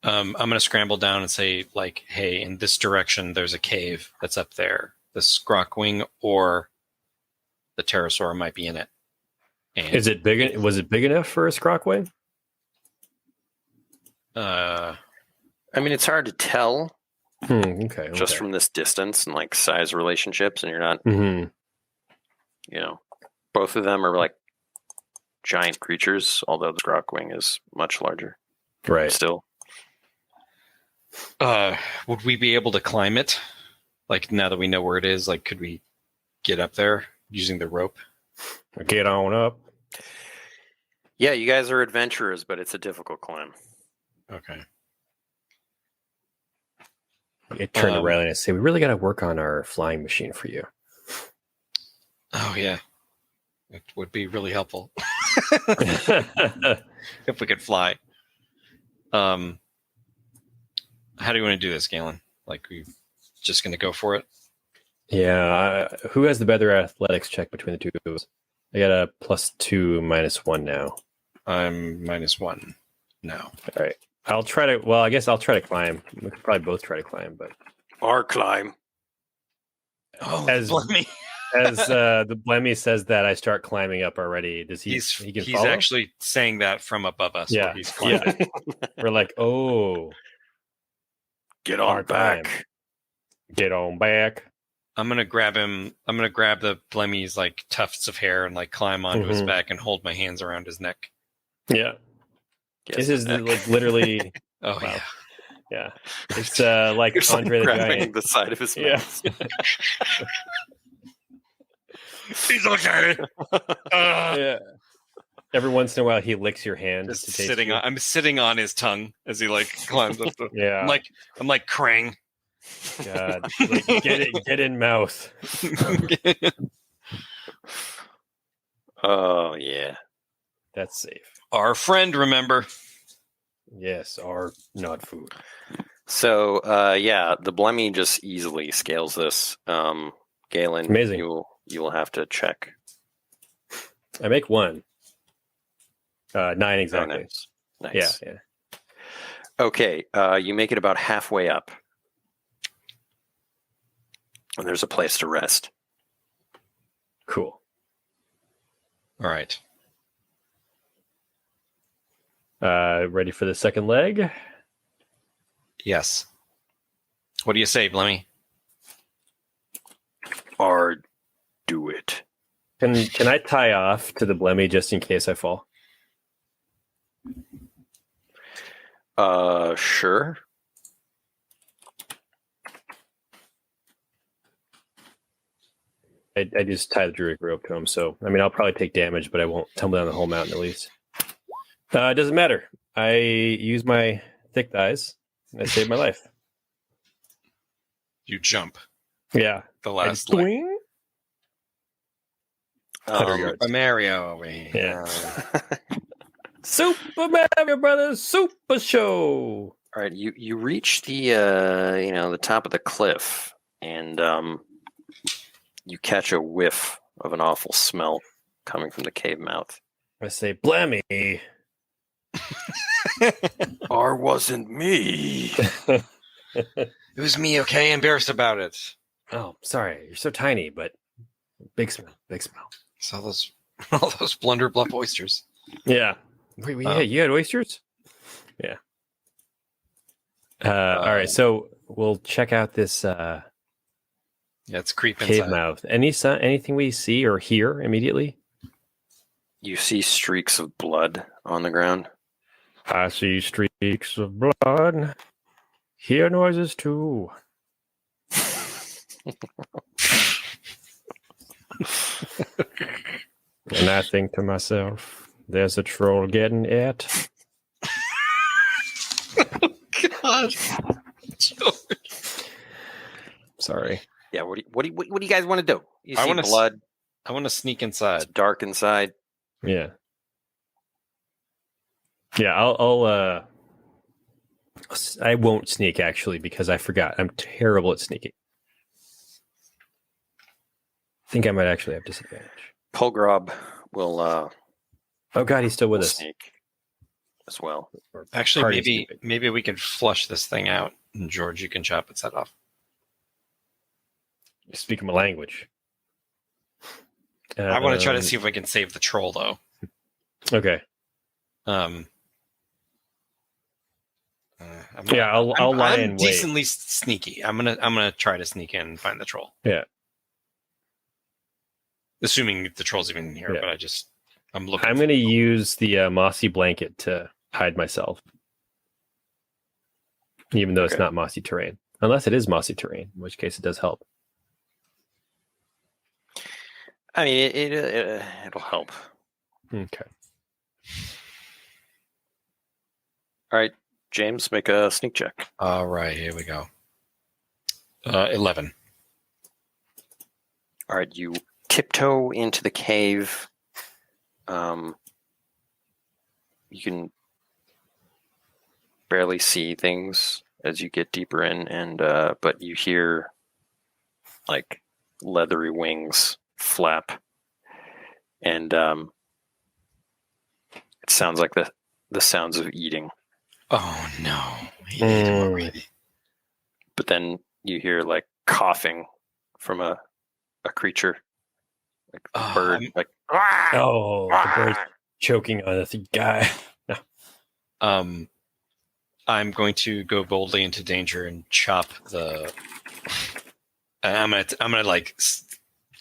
I'm going to scramble down and say, like, hey, in this direction, there's a cave that's up there. The scrokwing or the pterosaur might be in it. And, Is it big? Was it big enough for a scrokwing? I mean, it's hard to tell Okay. just from this distance and like size relationships, and you're not, Mm-hmm. Both of them are like giant creatures, although the scrokwing is much larger. Right. Still. would we be able to climb it? Like, now that we know where it is, like, could we get up there using the rope? Get on up. Yeah, you guys are adventurers, but it's a difficult climb. Okay. I turn to Riley and I say, we really got to work on our flying machine for you. Oh, yeah. It would be really helpful if we could fly. How do you want to do this, Galen? Like, we just going to go for it? Yeah. Who has the better athletics check between the two of us? I got a +2, -1 now. I'm -1 now. All right. I'll try to. Well, I guess I'll try to climb. We could probably both try to climb, but Our climb. Oh, As- me. as the Blemmy says that, I start climbing up already. Does he? He can He's follow? actually saying that from above us. Yeah. Where he's climbing. Yeah. We're like, oh, Get Our on back. time. Get on back. I'm gonna grab him. I'm gonna grab the Blemmy's like tufts of hair and like climb onto his Mhm. back and hold my hands around his neck. Yeah. Yes, This is like literally. Oh Wow. yeah. Yeah. It's like You're just, Andre the grabbing Giant. the side of his Yeah. mouth. He's okay. Yeah. Every once in a while, he licks your hand. Just to taste sitting you. on. I'm sitting on his tongue as he like climbs up. Yeah. I'm like Krang. God. Like, get in mouth. Oh, yeah. That's safe. Our friend, remember? Yes, or not food. So, the Blemmy just easily scales this. Galen, Amazing. You will have to check. I make 1. 9 exactly. Oh, nice. Yeah. Okay, you make it about halfway up. And there's a place to rest. Cool. All right. Ready for the second leg? Yes. What do you say, Blemmy? Or do it. Can I tie off to the Blemmy just in case I fall? Sure. I just tie the druidic rope to him, so I mean I'll probably take damage, but I won't tumble down the whole mountain at least. It doesn't matter. I use my thick thighs and I save my life. You jump Yeah. the I last just leg. swing. 100 yards. Super Mario over here. Yeah. Super Mario Brothers Super Show. All right, you reach the the top of the cliff, and you catch a whiff of an awful smell coming from the cave mouth. I say, "Blammy." Or wasn't me. It was me, okay? Embarrassed about it. Oh, sorry. You're so tiny, but big smell. Big smell. Saw all those Blunder Bluff oysters. Yeah. Wait, yeah, you had oysters? Yeah. All right, so we'll check out this Yeah, it's creeping cave inside. mouth. Anything we see or hear immediately? You see streaks of blood on the ground. I see streaks of blood. Hear noises too. And I think to myself, there's a troll getting it. God. Sorry. Yeah, what do you guys want to do? You I see wanna blood. I want to sneak It's inside. dark inside. Yeah. Yeah, I won't sneak actually because I forgot. I'm terrible at sneaking. I think I might actually have disadvantage. Polgrob will Oh god, he's still with us. sneak as well. Actually, Party maybe we could flush this thing out, and George, you can chop its head off. You speak my language. I want to try to see if we can save the troll, though. Okay. I'll lie I'm in wait. decently sneaky. I'm gonna try to sneak in and find the troll. Yeah. Assuming the troll's even in here, Yeah. but I'm looking. I'm going to use the mossy blanket to hide myself, even though it's Okay. not mossy terrain, unless it is mossy terrain, in which case it does help. I mean, it'll help. Okay. All right, James, make a sneak check. All right, here we go. 11. All right, you tiptoe into the cave. You can barely see things as you get deeper in, and but you hear like leathery wings flap, and it sounds like the sounds of eating. Oh no! He ate him already. But then you hear like coughing from a creature, like a bird, like Oh, the bird's choking on this guy. I'm going to go boldly into danger and chop the. I'm gonna like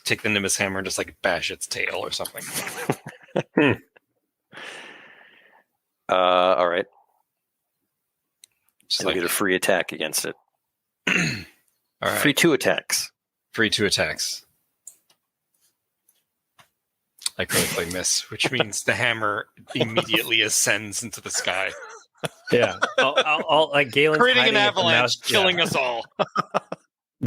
take the Nimbus hammer and just like bash its tail or something. all right. Just You like get a free attack against it. all right, Free 2 attacks. free 2 attacks. I critically miss, which means the hammer immediately ascends into the sky, Yeah. I'll like Galen's creating an hiding at the avalanche, mouth- killing yeah. us all.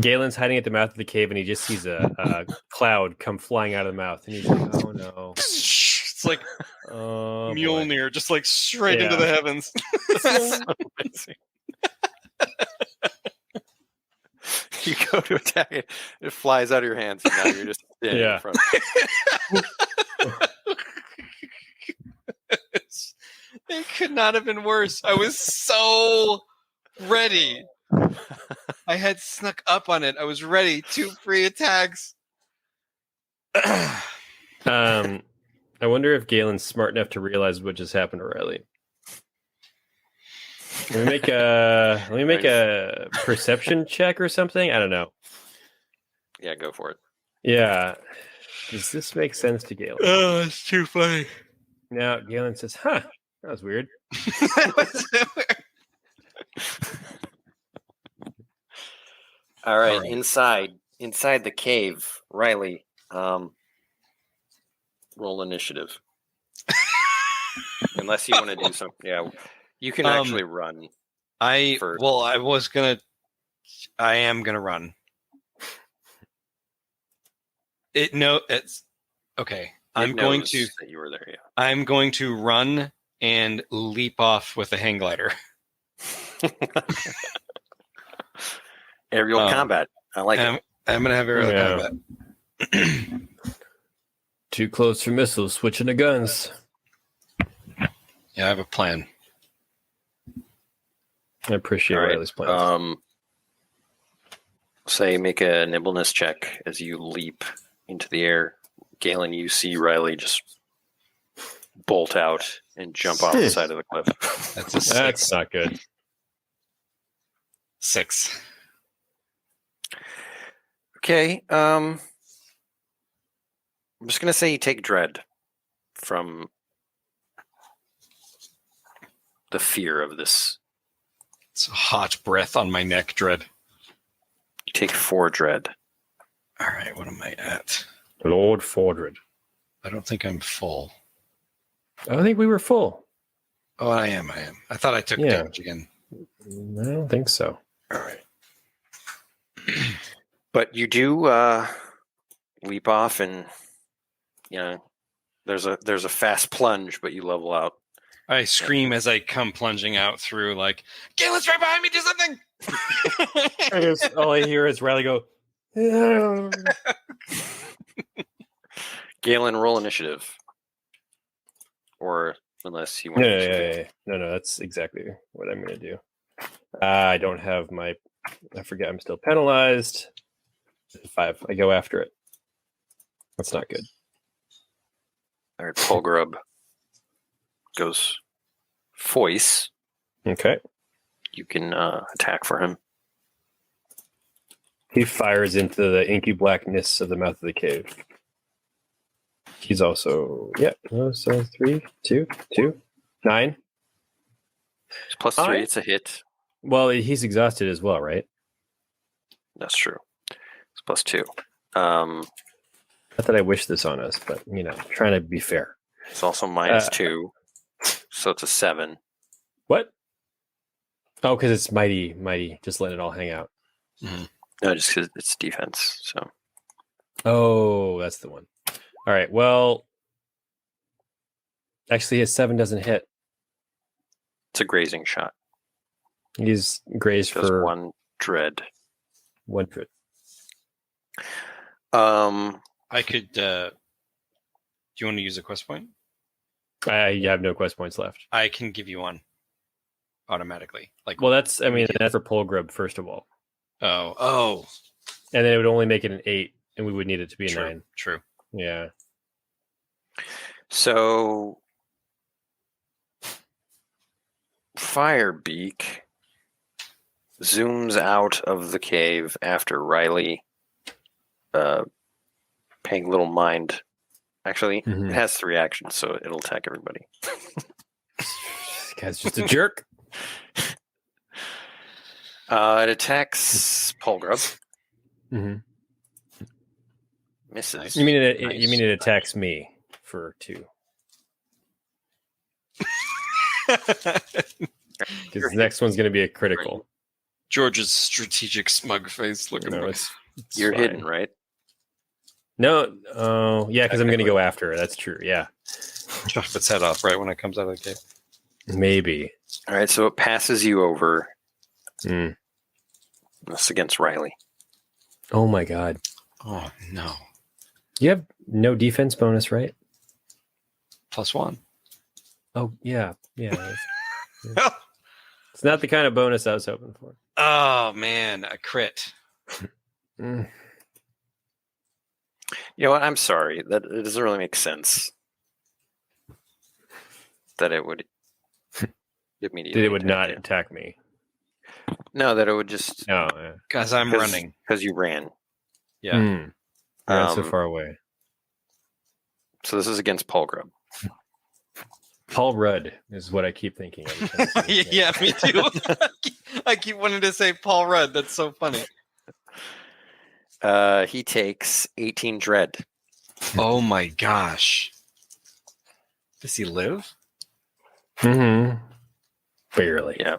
Galen's hiding at the mouth of the cave, and he just sees a cloud come flying out of the mouth, and he's like, "Oh no!" It's like Oh, boy. Mjolnir, just like straight into Yeah. the heavens. So amazing. You go to attack it, it flies out of your hands, and now you're just standing Yeah. in front. It could not have been worse. I was so ready. I had snuck up on it. I was ready. 2 free attacks. I wonder if Galen's smart enough to realize what just happened to Riley. Let me make a perception check or something. I don't know. Yeah, go for it. Yeah. Does this make sense to Galen? Oh, it's too funny. Now Galen says, "Huh, that was weird." All right, All right. inside the cave, Riley, roll initiative. Unless you want to do something. Yeah, you can actually run. First. I am gonna run. It's okay. It knows that you were there. Yeah. I'm going to run and leap off with a hang glider. Aerial combat. I like it. I'm gonna have aerial combat. Too close for missiles. Switching to guns. Yeah, I have a plan. I appreciate Riley's plans. Say make a nimbleness check as you leap into the air. Galen, you see Riley just bolt out and jump off the side of the cliff. That's a 6. That's not good. 6. Okay. I'm just gonna say you take dread from the fear of this. It's a hot breath on my neck, Dread. You take 4 dread. All right, what am I at? Lord Fordred. I don't think I'm full. I think we were full. Oh, I am. I thought I took damage again. I don't think so. All right. But you do leap off, and there's a fast plunge, but you level out. I scream as I come plunging out through, like, Galen's right behind me, do something! All I hear is Riley go, Galen, roll initiative. Or unless you want Yeah. No, that's exactly what I'm going to do. I don't have I forget I'm still penalized. 5. I go after it. That's not good. All right, Polgrub goes voice. Okay. You can attack for him. He fires into the inky blackness of the mouth of the cave. He's also, so 3, 2, 9. It's plus 3, it's a hit. Well, he's exhausted as well, right? That's true. It's plus 2. Not that I wish this on us, but, trying to be fair. It's also minus 2, so it's a 7. What? Oh, because it's mighty. Just let it all hang out. Mm-hmm. No, just because it's defense. So. Oh, that's the one. All right. Well, actually, his 7 doesn't hit. It's a grazing shot. He's grazed Does for 1 dread. 1 dread. I could, do you want to use a quest point? I have no quest points left. I can give you one automatically. Well, that's for Polgrub, first of all. Oh. And then it would only make it an 8, and we would need it to be a 9. True. Yeah. So, Firebeak zooms out of the cave after Riley, paying little mind. Actually, it has 3 actions, so it'll attack everybody. This guy's just a jerk. It attacks Polgrub. Mm-hmm. Misses. You mean it attacks me for 2? Because the next one's going to be a critical. George's strategic smug face looking. It's You're fine. hidden, right? No. Oh, yeah, because I'm going to go after her. That's true. Yeah. Chop its head off right when it comes out of the cave. Maybe. All right, so it passes you over. Mm. This against Riley. Oh my God. Oh no. You have no defense bonus, right? +1. Oh yeah. It's not the kind of bonus I was hoping for. Oh man, a crit. Mm. You know what? I'm sorry. That it doesn't really make sense. That it would immediately. That it would not attack me. No, that it would just. No. Because I'm running. Because you ran. Yeah. Mm. You're so far away. So this is against Polgrub. Paul Rudd is what I keep thinking of. Yeah, me too. I keep wanting to say Paul Rudd. That's so funny. He takes 18 dread. Oh my gosh. Does he live? Mm-hmm. Barely. Yeah.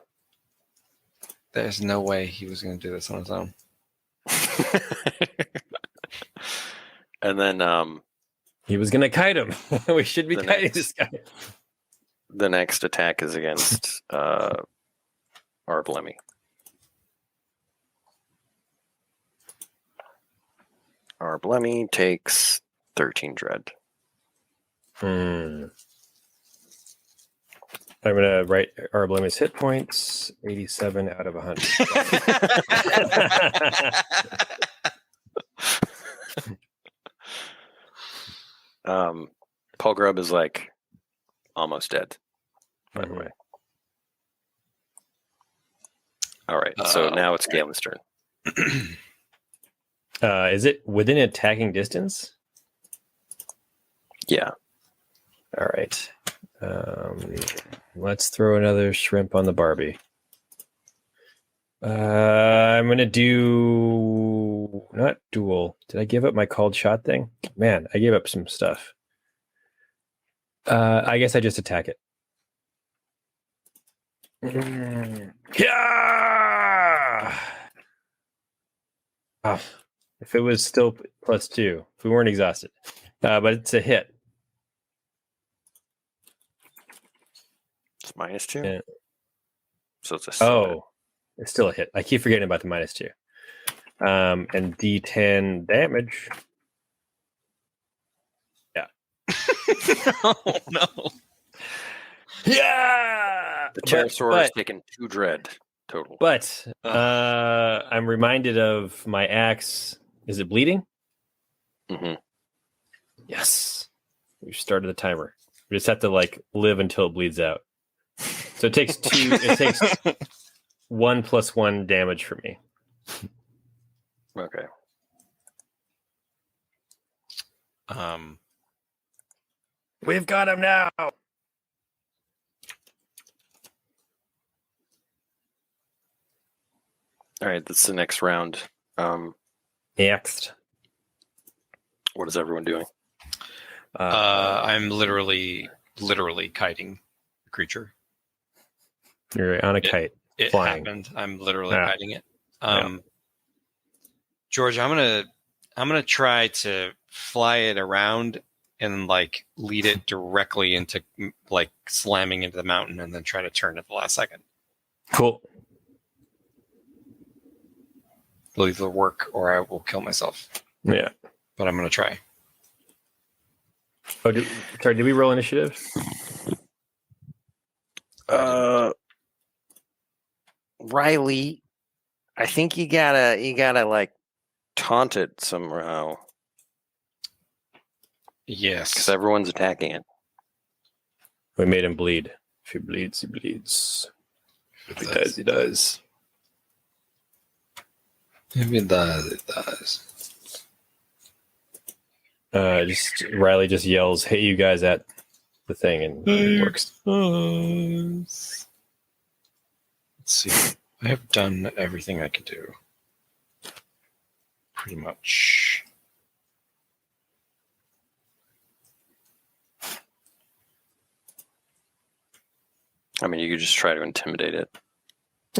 There's no way he was going to do this on his own. And then he was going to kite him. We should be kiting this guy. The next attack is against Arblemmy. Arblemmy takes 13 dread. I'm going to write Arblemmy's hit points, 87 out of 100. Paul Grubb is like almost dead, by the way. All right, so now it's Galen's turn. Is it within attacking distance? Yeah. All right. Let's throw another shrimp on the Barbie. I'm going to do... Not duel. Did I give up my called shot thing? Man, I gave up some stuff. I guess I just attack it. Yeah! Oh, if it was still +2, if we weren't exhausted. But it's a hit. It's -2? Yeah. So it's a 7. It's still a hit. I keep forgetting about the -2. And D10 damage. Yeah. Oh, no. Yeah! The pterosaur has taken 2 dread total. But I'm reminded of my axe. Is it bleeding? Mm-hmm. Yes. We've started the timer. We just have to live until it bleeds out. So it takes 2. It takes 1 + 1 damage for me. Okay. We've got him now. All right, that's the next round. Next. What is everyone doing? I'm literally kiting the creature. You're on a kite. It flying. happened. I'm literally Yeah. kiting it. George, I'm gonna try to fly it around and lead it directly into slamming into the mountain, and then try to turn at the last second. Cool. It'll either work or I will kill myself. Yeah. But I'm gonna try. Oh, did we roll initiative? Riley, I think you gotta taunt it somehow. Yes. Because everyone's attacking it. We made him bleed. If he bleeds, he bleeds. If he does, he does. If it does, it does. Riley just yells, "Hey, you guys!" at the thing, and it works. Let's see. I have done everything I can do. Pretty much. I mean, you could just try to intimidate it.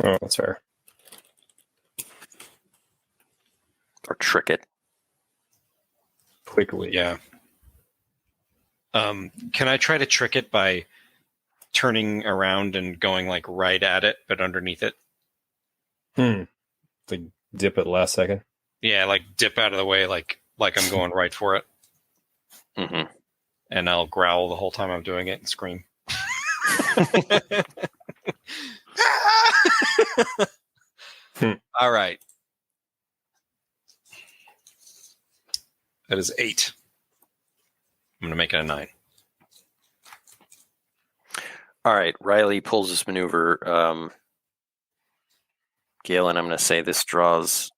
Oh, that's fair. Or trick it. Quickly. Yeah. Can I try to trick it by turning around and going right at it, but underneath it? Dip at the last second. Yeah, dip out of the way, like I'm going right for it. Mm-hmm. And I'll growl the whole time I'm doing it and scream. All right. That is 8. I'm going to make it a 9. All right, Riley pulls this maneuver. Galen, I'm going to say this draws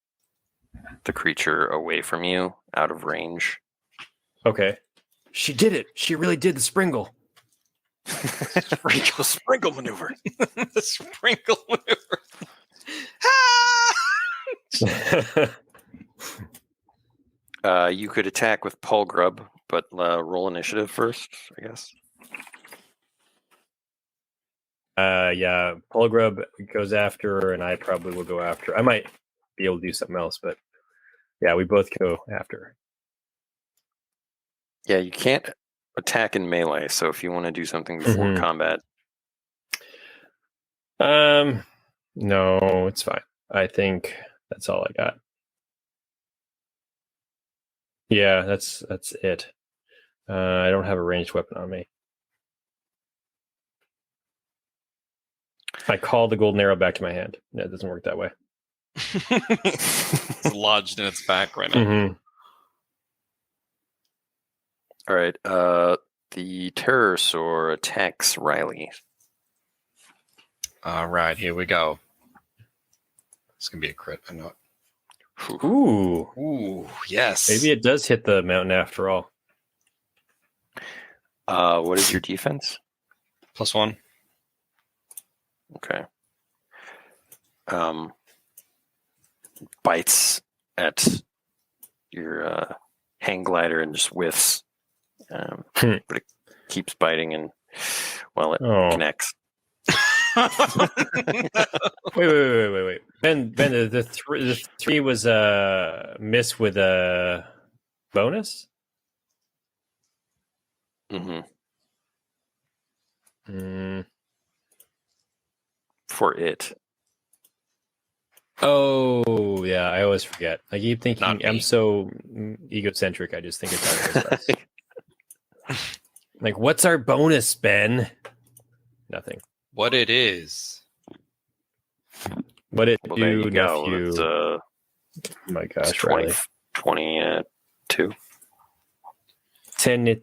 the creature away from you, out of range. Okay. She did it. She really did the springle. The sprinkle maneuver. The sprinkle maneuver. You could attack with Paul Grubb, but roll initiative first, I guess. Yeah, Paul Grubb goes after her, and I probably will go after her. I might be able to do something else, but yeah, we both go after her. Yeah, you can't attack in melee, so if you want to do something before combat. No, it's fine. I think that's all I got. Yeah, that's it. I don't have a ranged weapon on me. I call the golden arrow back to my hand. No, it doesn't work that way. It's lodged in its back right now. Mm-hmm. All right. The pterosaur attacks Riley. All right, here we go. It's gonna be a crit. I know it. Ooh. Ooh, yes. Maybe it does hit the mountain after all. What is your defense? +1. Okay. Bites at your hang glider and just whiffs. But it keeps biting and, well, it connects. Wait. Ben, the three was a miss with a bonus? Mm-hmm. Mm. For it. Oh, yeah, I always forget. I keep thinking I'm so egocentric, I just think it's always us. Like, what's our bonus, Ben? Nothing. What it is. What it Well, there do, you go. nephew? It's, Oh my it's gosh, 20, Riley. 22. 10.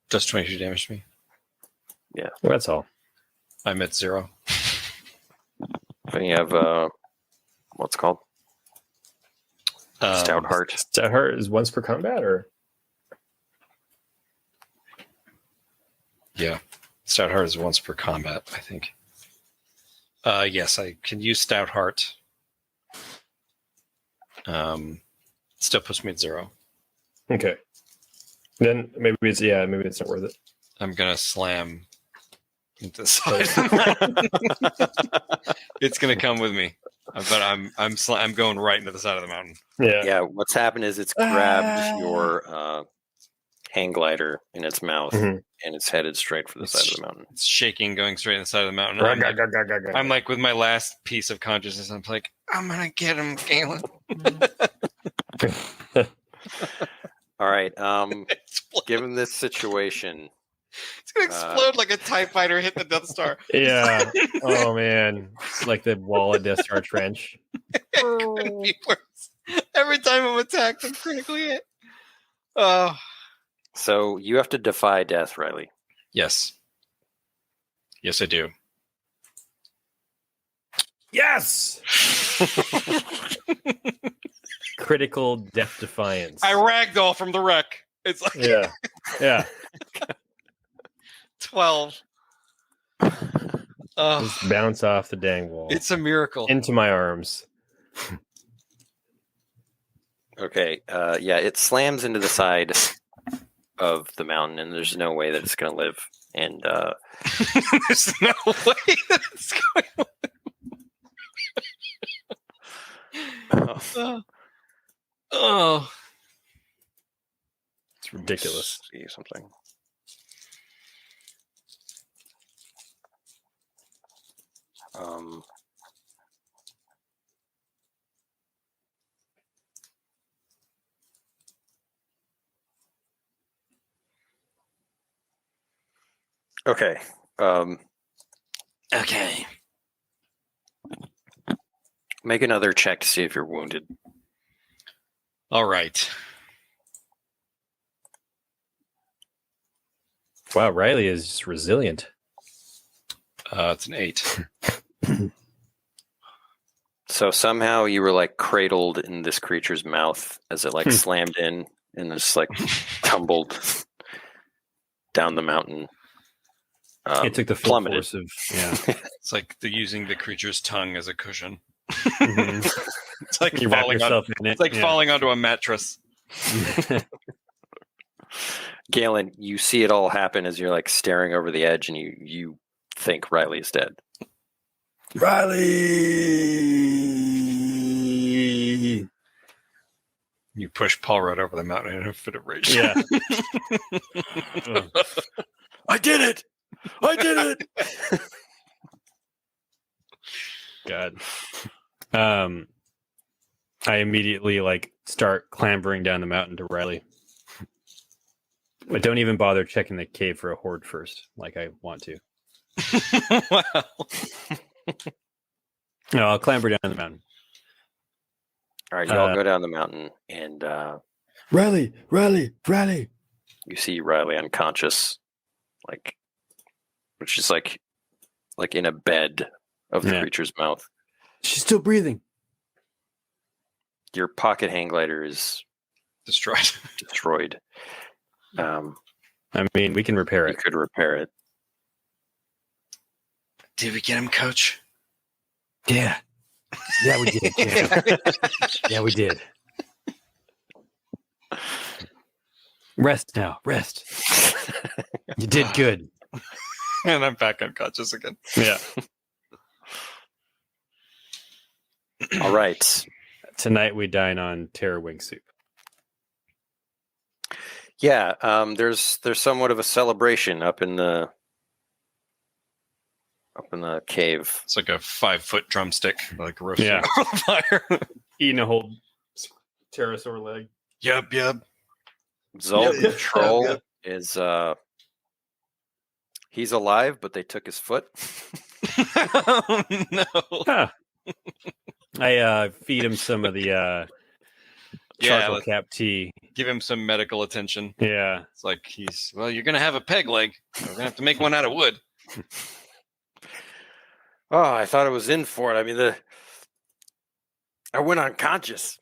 Does 22 damage to me. Yeah. Well, that's all. I'm at 0. Then you have, what's it called? Stout Heart. Stout Heart is once per combat, or? Yeah. Stout Heart is once per combat, I think. Yes, I can use Stout Heart. Still puts me at 0. Okay. Then maybe it's not worth it. I'm gonna slam into the side. It's gonna come with me, but I'm going right into the side of the mountain. Yeah. Yeah, what's happened is it's grabbed your hang glider in its mouth, and it's headed straight for the side of the mountain. It's shaking, going straight in the side of the mountain. I'm like with my last piece of consciousness. I'm like, I'm gonna get him, Galen. All right. Given this situation, It's gonna explode like a TIE fighter hitting the Death Star. Yeah. Oh man, it's like the wall of Death Star Trench. It couldn't be worse. Every time I'm attacked, I'm critically hit. Oh. so you have to defy death, Riley. Yes. Yes, I do. Yes. Critical death defiance. I ragdoll from the wreck. It's like Yeah. 12. Just bounce off the dang wall. It's a miracle. Into my arms. Okay. Yeah, it slams into the side of the mountain, and there's no way that it's going to live. And There's no way that it's going to Oh. It's ridiculous. See something. Okay. Okay. Make another check to see if you're wounded. All right. Wow, Riley is just resilient. It's an 8. So somehow you were like cradled in this creature's mouth as it like slammed in and just like tumbled down the mountain. It took the full plummeted. force of It's like using the creature's tongue as a cushion. Mhm. It's like You wrap falling yourself in it. It's like Yeah. falling onto a mattress. Galen, you see it all happen as you're like staring over the edge, and you think Riley is dead. Riley. You push Paul right over the mountain in a fit of rage. Yeah. I did it! I did it. God. I immediately start clambering down the mountain to Riley. But don't even bother checking the cave for a horde first, like I want to. Wow. No, I'll clamber down the mountain. All right, you all go down the mountain, and Riley! you see Riley unconscious, which is like in a bed of the creature's mouth. She's still breathing. Your pocket hang glider is Destroyed. I mean, we can repair You it. could repair it. Did we get him, Coach? Yeah. Yeah, we did. Yeah, we did. Rest now. Rest. You did good. And I'm back unconscious again. Yeah. All right. Tonight we dine on terror wing soup. Yeah, there's somewhat of a celebration up in the cave. It's like a 5-foot drumstick, like roasting Yeah. over the fire. Eating a whole pterosaur leg. Yep. Zolt, the Yep. troll, is he's alive, but they took his foot. Oh, no. Huh. I feed him some of the charcoal let's cap tea. give him some medical attention. Yeah. It's like you're going to have a peg leg. We're going to have to make one out of wood. Oh, I thought I was in for it. I mean, I went unconscious.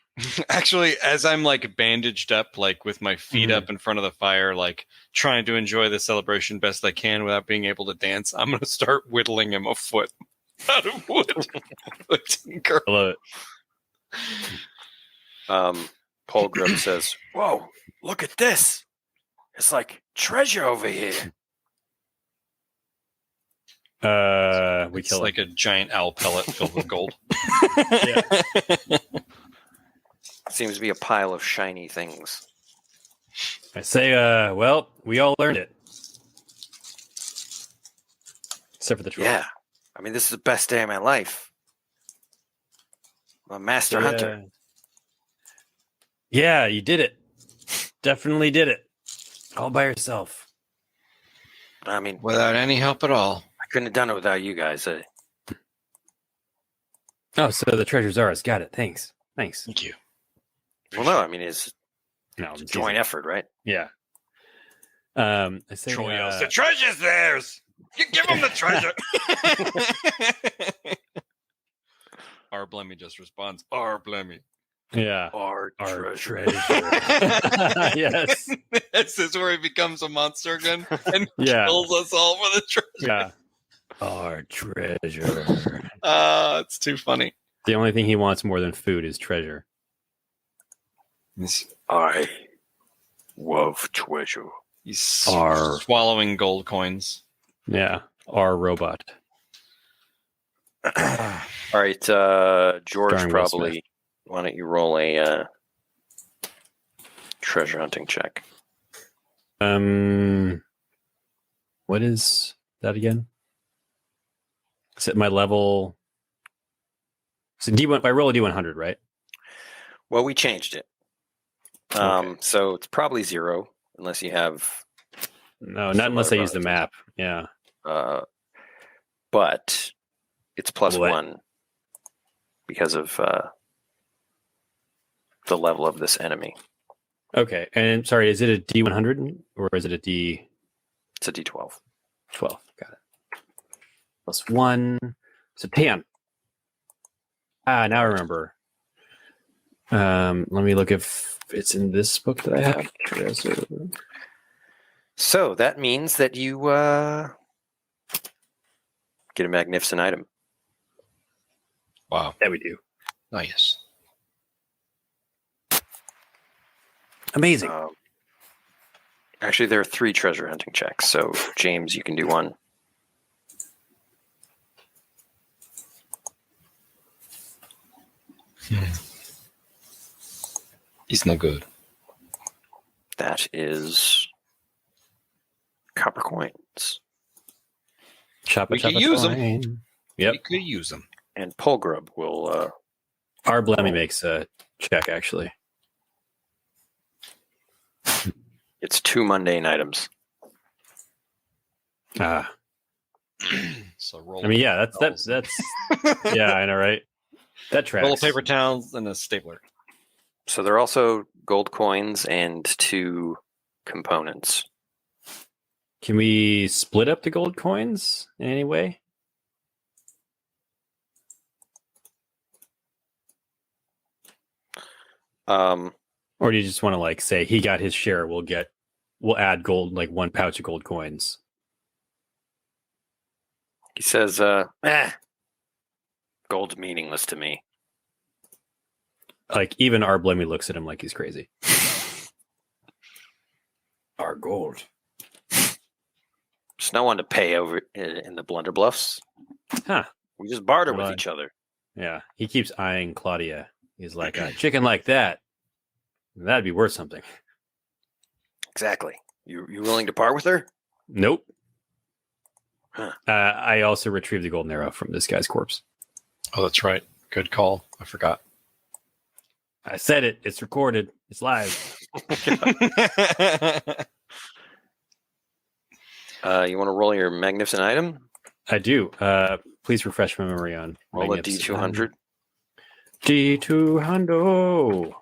Actually, as I'm bandaged up, with my feet up in front of the fire, trying to enjoy the celebration best I can without being able to dance, I'm going to start whittling him a foot out of wood. I love it. Polgrim says, "Whoa, look at this. It's like treasure over here." We It's kill like a giant owl pellet filled with gold. Yeah. Seems to be a pile of shiny things. I say, well, we all learned it. Except for the troll. Yeah. I mean, this is the best day of my life. I'm a master hunter. Yeah, you did it. Definitely did it. All by yourself. I mean, Without any help at all. I couldn't have done it without you guys. Oh, so the treasure's ours. Got it. Thanks. Thank you. Well, no, I mean, it's No, a joint effort, right? Yeah. I say, Troll yells, the treasure's theirs! You give them the treasure! Our Blemmy just responds, Our Blemmy. yeah. Our treasure. Yes. This is where he becomes a monster again and Yeah. kills us all for the treasure. Yeah. Our treasure. It's too funny. The only thing he wants more than food is treasure. I love treasure. He's Our- swallowing gold coins. Yeah. Our robot. All right, George, Starring Will probably. Why don't you roll a treasure hunting check? What is that again? Is it my level? So D1. I roll a D100, right? Well, we changed it. Okay. So it's probably 0 unless you have. No, not unless I use the map. Yeah. But it's plus What? 1 because of the level of this enemy. Okay. And sorry, is it a D100 or is it a D12? It's a D12. Got it. Plus 1. So 10. Now I remember. Let me look if it's in this book that I have. So that means that you get a magnificent item. Wow. Yeah, we do. Nice. Amazing. Actually, there are 3 treasure hunting checks. So, James, you can do one. He's no good. That is copper coins. Choppa, We could choppa, use 'em. twine. Yep. We could use them. And Polgrub will. Our Blemmy makes a check, actually. It's 2 mundane items. Ah. So roll. I mean, yeah, that's yeah, I know, right? That tracks. roll of paper towels and a stapler. So they're also gold coins and 2 components. Can we split up the gold coins in any way? Or do you just want to like say he got his share? We'll add gold, like 1 pouch of gold coins. He says, gold's meaningless to me. Like even our Blemmy looks at him like he's crazy. Our gold. There's no one to pay over in the Blunderbluffs. Huh. We just barter with Right. each other. Yeah. He keeps eyeing Claudia. He's like, a chicken like that. That'd be worth something. Exactly. You willing to part with her? Nope. Huh. I also retrieved the golden arrow from this guy's corpse. Oh, that's right. Good call. I forgot. I said it. It's recorded. It's live. You want to roll your magnificent item? I do. Please refresh my memory on Roll a magnificent D200. D200.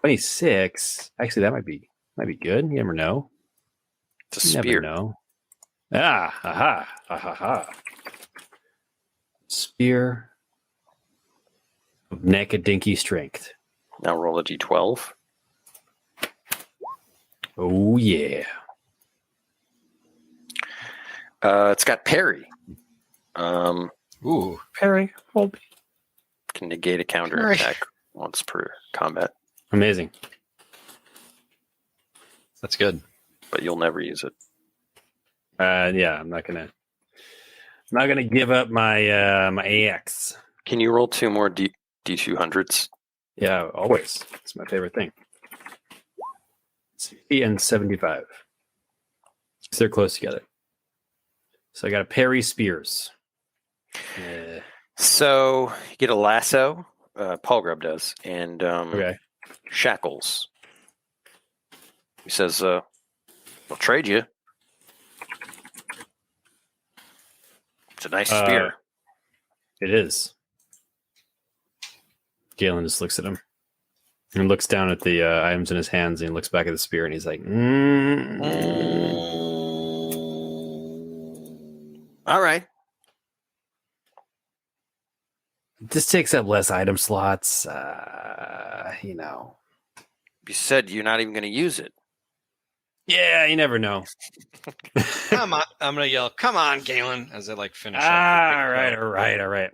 26. Actually, that might be good. You never know. It's a You spear. never know. Ah, aha, ha, ha. Spear of neck-a-dinky strength. Now roll a D12. Oh, yeah. It's got parry. Ooh. Parry, hold me. Can negate a counter Parry. attack once per combat, Amazing. That's good. but you'll never use it. Yeah, I'm not gonna give up my my AX. Can you roll 2 more D200s? Yeah, always. It's my favorite thing. 60 and 75. So they're close together. So I got a parry spears. Yeah. So you get a lasso. Polgrub does, and Okay. shackles. He says, "I'll trade you." It's a nice spear. It is. Galen just looks at him and looks down at the items in his hands and he looks back at the spear and he's like, All right. This takes up less item slots. You know. You said you're not even going to use it. Yeah, you never know. Come on. I'm going to yell, come on, Galen, as I like finish up. All right.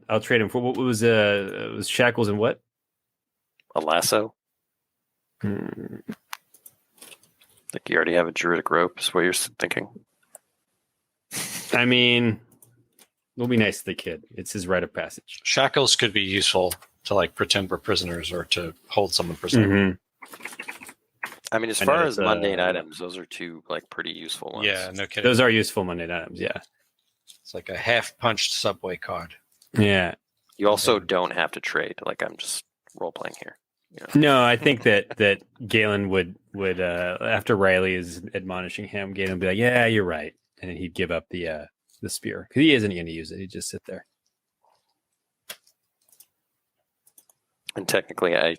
I'll trade him for what was it was shackles and what? A lasso. Hmm. Like you already have a druidic rope, is what you're thinking. I mean, we'll be nice to the kid. It's his rite of passage. Shackles could be useful to like pretend we're prisoners or to hold someone prisoner. Mhm. I mean, as I know far as that's, mundane items, those are 2 like pretty useful ones. Yeah, no kidding. Those are useful mundane items, yeah. It's like a half-punched subway card. Yeah. You also don't have to trade. Like I'm just role playing here. You know? No, I think that Galen would after Riley is admonishing him, Galen would be like, "Yeah, you're right," and then he'd give up the spear because he isn't going to use it. He'd just sit there. And technically, I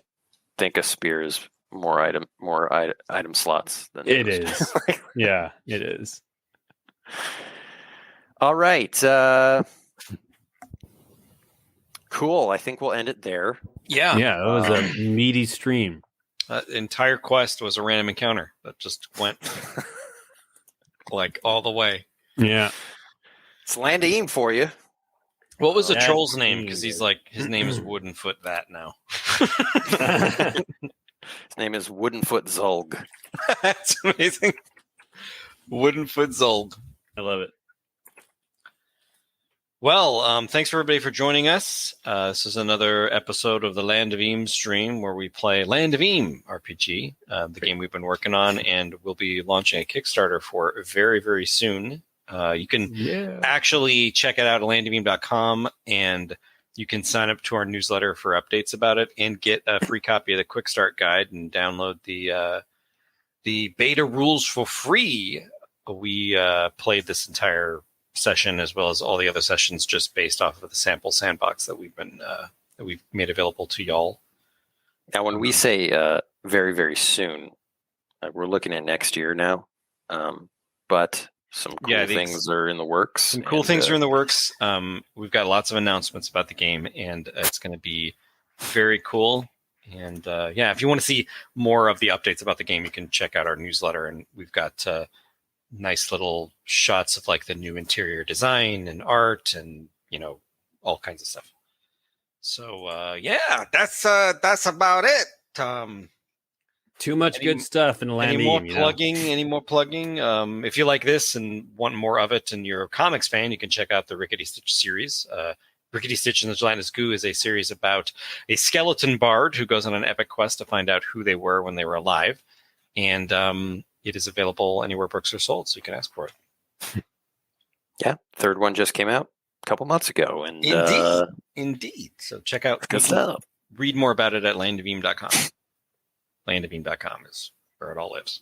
think a spear is more item slots than It those. is. Yeah, it is. All right. Cool. I think we'll end it there. Yeah. Yeah, that was a meaty stream. Entire quest was a random encounter that just went like all the way. Yeah. It's Land of Eem for you. What was the That's troll's name? mean, Because he's dude. like, his name is Woodenfoot that now. His name is Woodenfoot Zulg. That's amazing. Woodenfoot Zolg. I love it. Well, thanks everybody for joining us. This is another episode of the Land of Eem stream where we play Land of Eem RPG, the game we've been working on, and we'll be launching a Kickstarter for very, very soon. You can actually check it out at landofelem.com, and you can sign up to our newsletter for updates about it and get a free copy of the Quick Start Guide and download the beta rules for free. We played this entire session as well as all the other sessions just based off of the sample sandbox that we've made available to y'all. Now, when we say very, very soon, we're looking at next year now, but some cool things are in the works. Some cool things are in the works. We've got lots of announcements about the game, and it's going to be very cool. And if you want to see more of the updates about the game, you can check out our newsletter. And we've got nice little shots of like the new interior design and art, and all kinds of stuff. So that's about it. Too much good stuff in the Land of Eem. Any more plugging? If you like this and want more of it and you're a comics fan, you can check out the Rickety Stitch series. Rickety Stitch and the Gelatinous Goo is a series about a skeleton bard who goes on an epic quest to find out who they were when they were alive. And it is available anywhere books are sold, so you can ask for it. Yeah, third one just came out a couple months ago. And Indeed. So check out, good stuff. Read more about it at landofeem.com. Landofeem.com is where it all lives.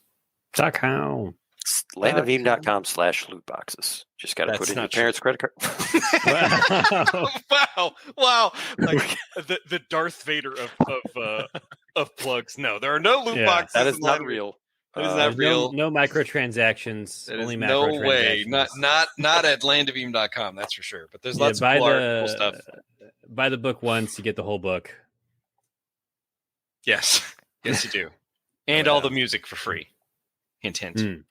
Landofeem.com/loot boxes. Just got to put in your parents' credit card. Wow. Like the Darth Vader of plugs. No, there are no loot boxes. That is not real. That is not real. No microtransactions. Only no macrotransactions. Way. Not at landofeem.com, that's for sure. But there's lots of cool stuff. Buy the book once, you get the whole book. Yes. Yes, you do. And all the music for free. Hint, hint.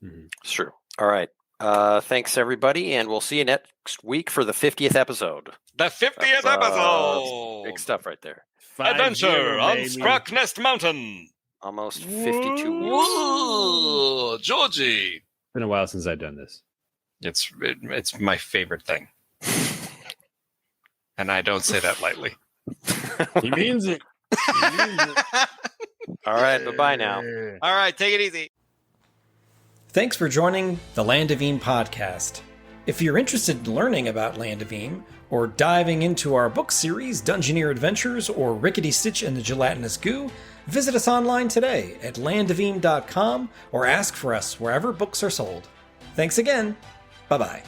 It's true. All right. Thanks, everybody, and we'll see you next week for the 50th episode. The 50th episode! Big stuff right there. Adventure on Scroknest Mountain! Almost 52 weeks. Whoa, Georgie! It's been a while since I've done this. It's my favorite thing. And I don't say that lightly. He means it. All right, bye-bye now. All right, take it easy. Thanks for joining the Land of Eem podcast. If you're interested in learning about Land of Eem, or diving into our book series, Dungeoneer Adventures, or Rickety Stitch and the Gelatinous Goo, visit us online today at landofeem.com or ask for us wherever books are sold. Thanks again. Bye-bye.